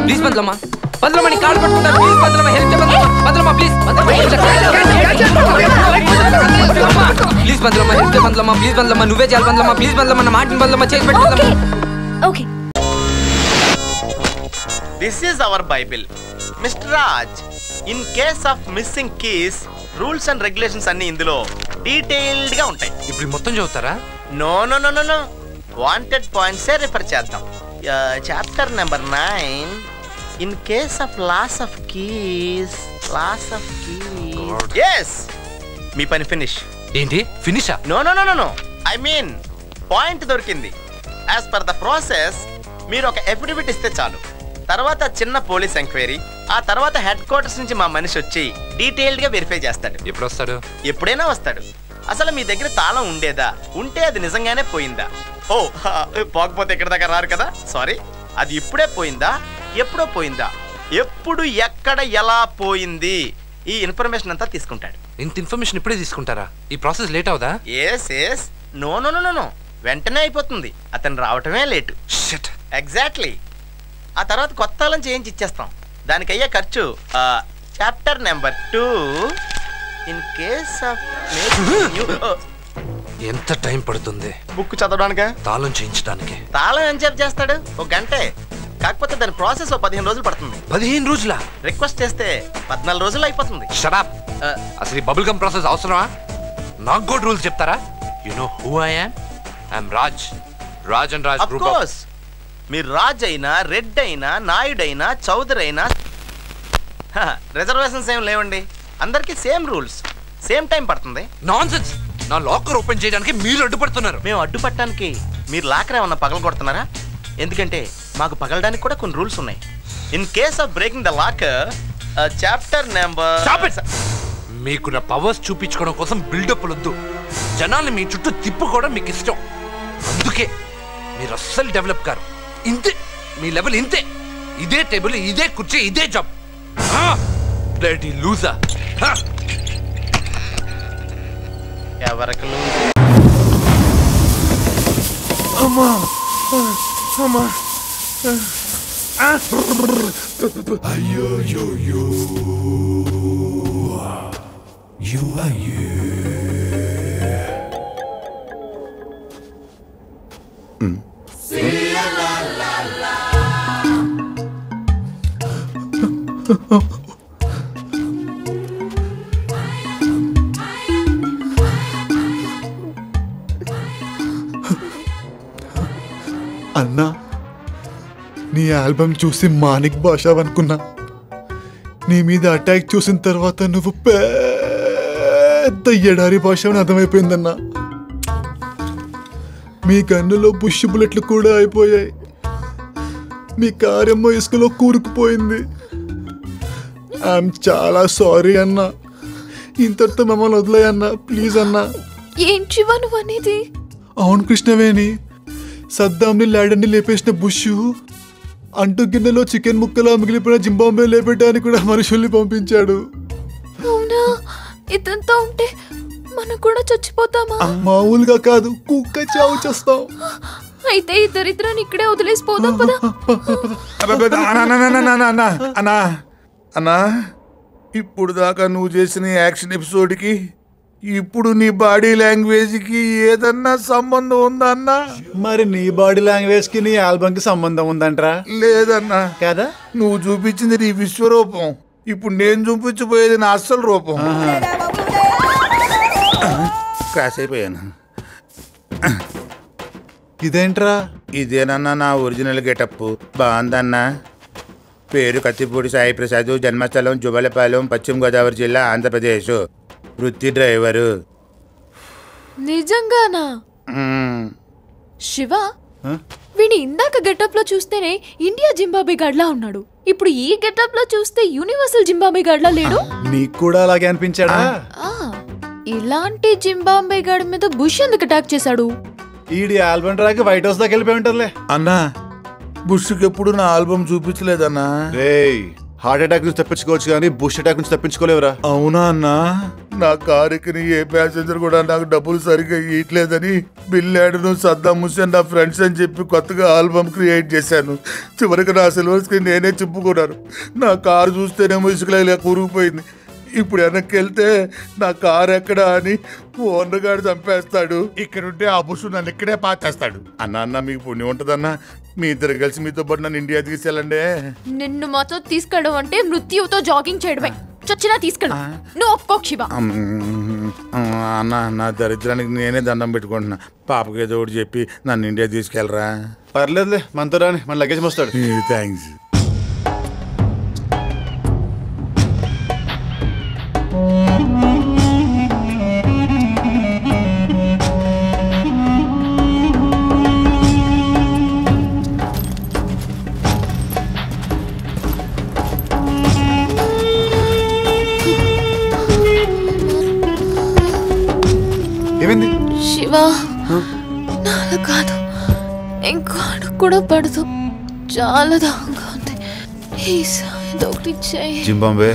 ప్లీజ్. పంతులమ్మ పంతులమ్మ నీ కాళ్ళు పట్టుకుంటాను. ప్లీజ్ పంతులమ్మ హెల్ప్ చేయ. పంతులమ్మ ప్లీజ్. ప్లీజ్ పంతులమ్మ హెల్ప్ చేయ. పంతులమ్మ ప్లీజ్. పంతులమ్మ నువ్వే చేయాలి. పంతులమ్మ ప్లీజ్. పంతులమ్మ నా మాట పంతులమ్మ చేసి పెట్టు. Okay. This is our Bible. Mister Raj, in case of missing keys rules and regulations అన్ని ఇందులో డీటెయిల్డ్ గా ఉంటాయి. ఇప్పుడు మొత్తం చదువుతారా? No no no no no, wanted points refer చేద్దాం. Chapter number 9, in case of loss of keys. yes, మీ పని ఫినిష్. ఏంటి ఫినిషా? No no no no no, I mean point దొరికింది. యాజ్ పర్ ద ప్రాసెస్ మీరు ఒక ఎఫిడవిట్ ఇస్తే చాలు. తర్వాత చిన్న పోలీస్ ఎంక్వైరీ, ఆ తర్వాత హెడ్ క్వార్టర్స్ నుంచి మా మనిషి వచ్చి డీటెయిల్డ్ గా వెరిఫై చేస్తాడు. ఎప్పుడు వస్తాడు? ఎప్పుడైనా వస్తాడు. అసలు మీ దగ్గర తాళం ఉండేదా, ఉంటే అది నిజంగానే పోయిందా? ఓ పోకపోతే ఇక్కడ దాకా రారు కదా, సారీ. అది ఇప్పుడే పోయిందా, ఎప్పుడో పోయిందా, ఎప్పుడు ఎక్కడ ఎలా పోయింది, ఈ ఇన్ఫర్మేషన్ అంతా తీసుకుంటాడు. ఇంత ఇన్ఫర్మేషన్ ఇప్పుడే తీసుకుంటారా? ఈ ప్రాసెస్ లేట్ అవుదా? Yes no no no no, వెంటనే అయిపోతుంది. అతను రావటమే లేటు. ఎగ్జాక్ట్లీ. ఆ తర్వాత కొత్త తాళం చేయించి ఇచ్చేస్తాం. దానికి అయ్యే ఖర్చు chapter number 2, in case of. ఎంత టైం పడుతుంది బుక్ చదవడానికే, తాళం చేయించడానికి? తాళం ఏం చేస్తాడు? ఒక గంటే. కాకపోతే దాని ప్రాసెస్ 15 రోజులు పడుతుంది. 15 రోజుల? రిక్వెస్ట్ చేస్తే 14 రోజులు అయిపోతుంది. షట్. అసలు ఈ బబుల్ గమ్ ప్రాసెస్ అవసరమా? నాకు కూడా రూల్స్ చెప్తారా? You know who I am? I'm Raj and Raj group. Of course. మీరు రాజ్ అయినా, రెడ్ అయినా, నాయుడు అయినా, చౌదరి అయినా రిజర్వేషన్స్ ఏం లేవండి. అందరికీ సేమ్ రూల్స్, సేమ్ టైం పడుతుంది. నాన్సెన్స్. నా లాకర్ ఓపెన్ చేయడానికి మీరు అడ్డుపడుతున్నారు. మేము అడ్డుపట్టడానికి మీరు లాకర్ ఏమన్నా పగల కొడుతున్నారా? ఎందుకంటే మాకు పగలడానికి కూడా కొన్ని రూల్స్ ఉన్నాయి. In case of breaking the locker chapter number. మీకు నా పవర్స్ చూపించుకోవడం కోసం బిల్డప్ వద్దు. జనాల్ని మీ చుట్టూ తిప్పుకోవడం మీకు ఇష్టం. అందుకే మీరు అస్సలు డెవలప్ కారు. ఇంతే, మీ లెవెల్ ఇంతే. ఇదే టేబుల్, ఇదే కుర్చీ, ఇదే జాబ్. Bloody loser. ఎవరికి అమ్మా అమ్మా అయ్యో యో యో యు అయ్యో అన్నా, నీ ఆల్బమ్ చూసి మానిక్ భాష అనుకున్నా. నీ మీద అటాక్ చూసిన తర్వాత నువ్వు పెద్ద ఎడారి భాష అని అర్థమైపోయిందన్నా. మీ కన్నులో బుష్ బుల్లెట్లు కూడా అయిపోయాయి. మీ కారేమో ఇసుకలో కూరుకుపోయింది. ఐఎమ్ చాలా సారీ అన్నా. ఇంతటితో మమ్మల్ని వదిలేయన్నా ప్లీజ్ అన్నా. ఏంటి నువ్వు అనేది? అవును కృష్ణవేణి, సద్దాంని లాడన్ని లేపేసిన బుష్ అంటు గిన్నెలో చికెన్ ముక్కలా మిగిలిపోయిన జింబాంబే లేపేయడానికి కూడా మనుషుల్ని పంపించాడు. అవునా? ఇదంతా ఉంటే మనం కూడా చచ్చిపోతామా? మామూలుగా కాదు, కుక్క చావు చేస్తాం. అయితే ఈ దరిద్రాన్ని ఇక్కడే వదిలేసిపోదాం పదా. అన్నా అన్నా, ఇప్పుడు దాకా నువ్వు చేసిన యాక్షన్ ఎపిసోడ్కి ఇప్పుడు నీ బాడీ లాంగ్వేజ్కి ఏదన్నా సంబంధం ఉందా అన్నా? మరి నీ బాడీ లాంగ్వేజ్ కి నీ ఆల్బమ్ కి సంబంధం ఉందంటరా? లేదన్నా. కదా, నువ్వు చూపించింది నీ విశ్వరూపం, ఇప్పుడు నేను చూపించబోయేది నా అస్సలు రూపం. క్రాస్ అయిపోయాను. ఇదేంట్రా? ఇదేనన్నా నా ఒరిజినల్ గెటప్. బాగుందన్నా. పేరు కత్తిపూడి సాయి ప్రసాద్, జన్మస్థలం జుబలపాలెం, పశ్చిమ గోదావరి జిల్లా, ఆంధ్రప్రదేశ్. వృత్తి డ్రైవరు. నిజంగానా? శివ, వీడి ఇందాక గెటప్ లో చూస్తేనే ఇండియా జింబాబే గడ్లా ఉన్నాడు. ఇప్పుడు ఈ గెటప్ లో చూస్తే యూనివర్సల్ జింబాబే గడ్లా లేడు. నీకు కూడా అలాగే అనిపించాడా? ఇలాంటి జింబాబే గడ్ మీద బుష్ ఎందుకు అటాక్ చేశాడు? ఈడి ఆల్బమ్ రాకి వైట్ హౌస్ దాకా వెళ్ళిపోయి ఉంటారులే. అన్నా, బుష్కి ఎప్పుడు నా ఆల్బమ్ చూపించలేదన్నా. రేయ్, హార్ట్ అటాక్ నుంచి తప్పించుకోవచ్చు కానీ బుష్ అటాక్ నుంచి తప్పించుకోలేవురా. అవునా అన్నా? నా కారుకి ఏ ప్యాసింజర్ కూడా నాకు డబ్బులు సరిగ్గా ఇయట్లేదని బిల్ లాడెన్, సద్దాం హుస్సేన్ నా ఫ్రెండ్స్ అని చెప్పి కొత్తగా ఆల్బమ్ క్రియేట్ చేశాను. చివరికి నా సిల్వర్ స్క్రీన్ నేనే చెప్పుకున్నాను. నా కారు చూస్తేనేమో ఇసుకలో ఇలా కూరుకుపోయింది. ఇప్పుడు వెనక్కి వెళ్తే నా కారు ఎక్కడా అని ఓనర్ గారు చంపేస్తాడు. ఇక్కడుంటే ఆ బుష్ నన్ను ఇక్కడే పాచేస్తాడు. అన్న మీకు పుణ్యం ఉంటుందన్నా, మీ ఇద్దరు కలిసి మీతో పాటు నన్ను ఇండియా తీసుకెళ్ళండి. నిన్ను మాతో తీసుకెళ్ళడం అంటే మృత్యువుతో జాగింగ్ చేయడమే. చచ్చినా తీసుకెళ్ళు. నువ్వు ఒప్పుకోకు శివ. అన్న, నా దరిద్రానికి నేనే దండం పెట్టుకుంటున్నా. పాపకి ఏదో ఒకటి చెప్పి నన్ను ఇండియా తీసుకెళ్ళరా. పర్లేదులే, మనతో రాని, మన లగేజ్ మోస్తాడు. థ్యాంక్స్. ఏమైంది? శివ, నాలో కాదు, ఇంకో అడుగు కూడా పడదు. చాలా దాహంగా ఉంది. జింబాంబే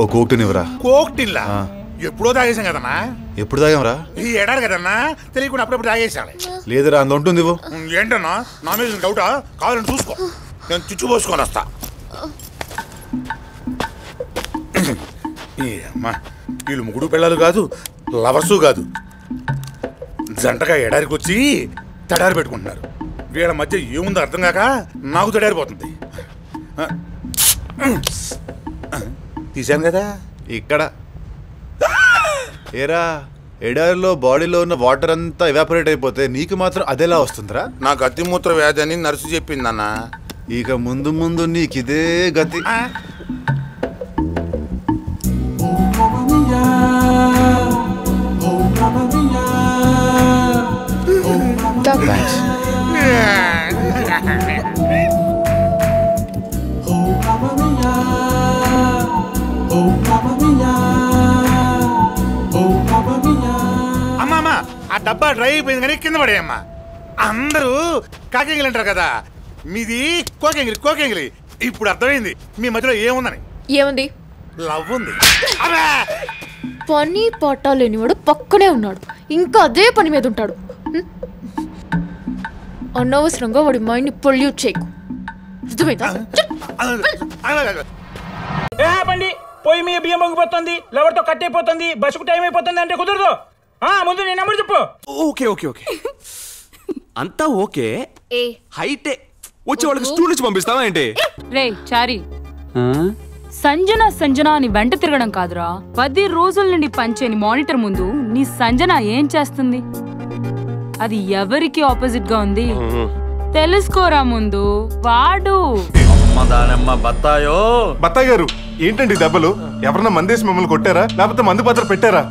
ఓ కోక్టిన్ ఇవ్వరా. కోక్టిన్లా? ఎప్పుడో తాగేసాం కదన్నా. ఎప్పుడు తాగాంరా? ఈ ఏడాది కదన్నా, తెలియకుండా అప్పుడప్పుడు తాగేసాను. లేదురా, అందులో ఉంటుంది. ఏంటన్నా నా మీద డౌటా? కావాలని చూసుకో, నేను చిచ్చు పోసుకొని వస్తా. అమ్మా, వీళ్ళు ముగ్గురు పిల్లలు కాదు, లవర్సు కాదు, జంటగా ఎడారికి వచ్చి తడారి పెట్టుకుంటున్నారు. వీళ్ళ మధ్య ఏముందో అర్థం కాక నాకు తడారిపోతుంది. తీశాను కదా ఇక్కడ. ఏరా, ఎడారిలో బాడీలో ఉన్న వాటర్ అంతా ఎవాపరేట్ అయిపోతే నీకు మాత్రం అదేలా వస్తుందిరా? నాకు అతిమూత్ర వ్యాధి అని నర్సు చెప్పిందన్న. ఇక ముందు ముందు నీకు ఇదే గతి. అమ్మా ఆ డబ్బా డ్రై అయిపోయింది కానీ కింద పడేయమ్మా. అందరూ కాకెంగిలి అంటారు కదా, మీది కోకెంగిలి. ఇప్పుడు అర్థమైంది మీ మధ్యలో ఏముందని. ఏముంది? లవ్ ఉంది. పని పాట లేనివాడు పక్కనే ఉన్నాడు, ఇంకా అదే పని మీద ఉంటాడు. అనవసరంగా వాడి మైండ్ని పొల్యూట్ చేయకు. బండి పోయి మీ బియ్యం పొంగిపోతుంది, లవర్తో కట్ అయిపోతుంది, బస్సుకు టైం అయిపోతుంది అంటే కుదరదు. ముందు నీ నెంబర్ చెప్పు. ఓకే అంతా ఓకే. హైటే వచ్చే వాళ్ళకి స్టూల్ నుంచి పంపిస్తావా ఏంటి? రే చారి, సంజన అని వెంట తిరగడం కాదురా, 10 రోజుల నుండి పనిచేయని మానిటర్ ముందు నీ సంజన ఏం చేస్తుంది? అది ఎవరికి ఆపోజిట్ గా ఉంది తెలుసుకోరా ముందు. వాడు బత్తాయి గారు ఏంటండి దెబ్బలు? ఎవరన్నా మందేసి మిమ్మల్ని కొట్టారా లేకపోతే మందు పాత్ర పెట్టారా?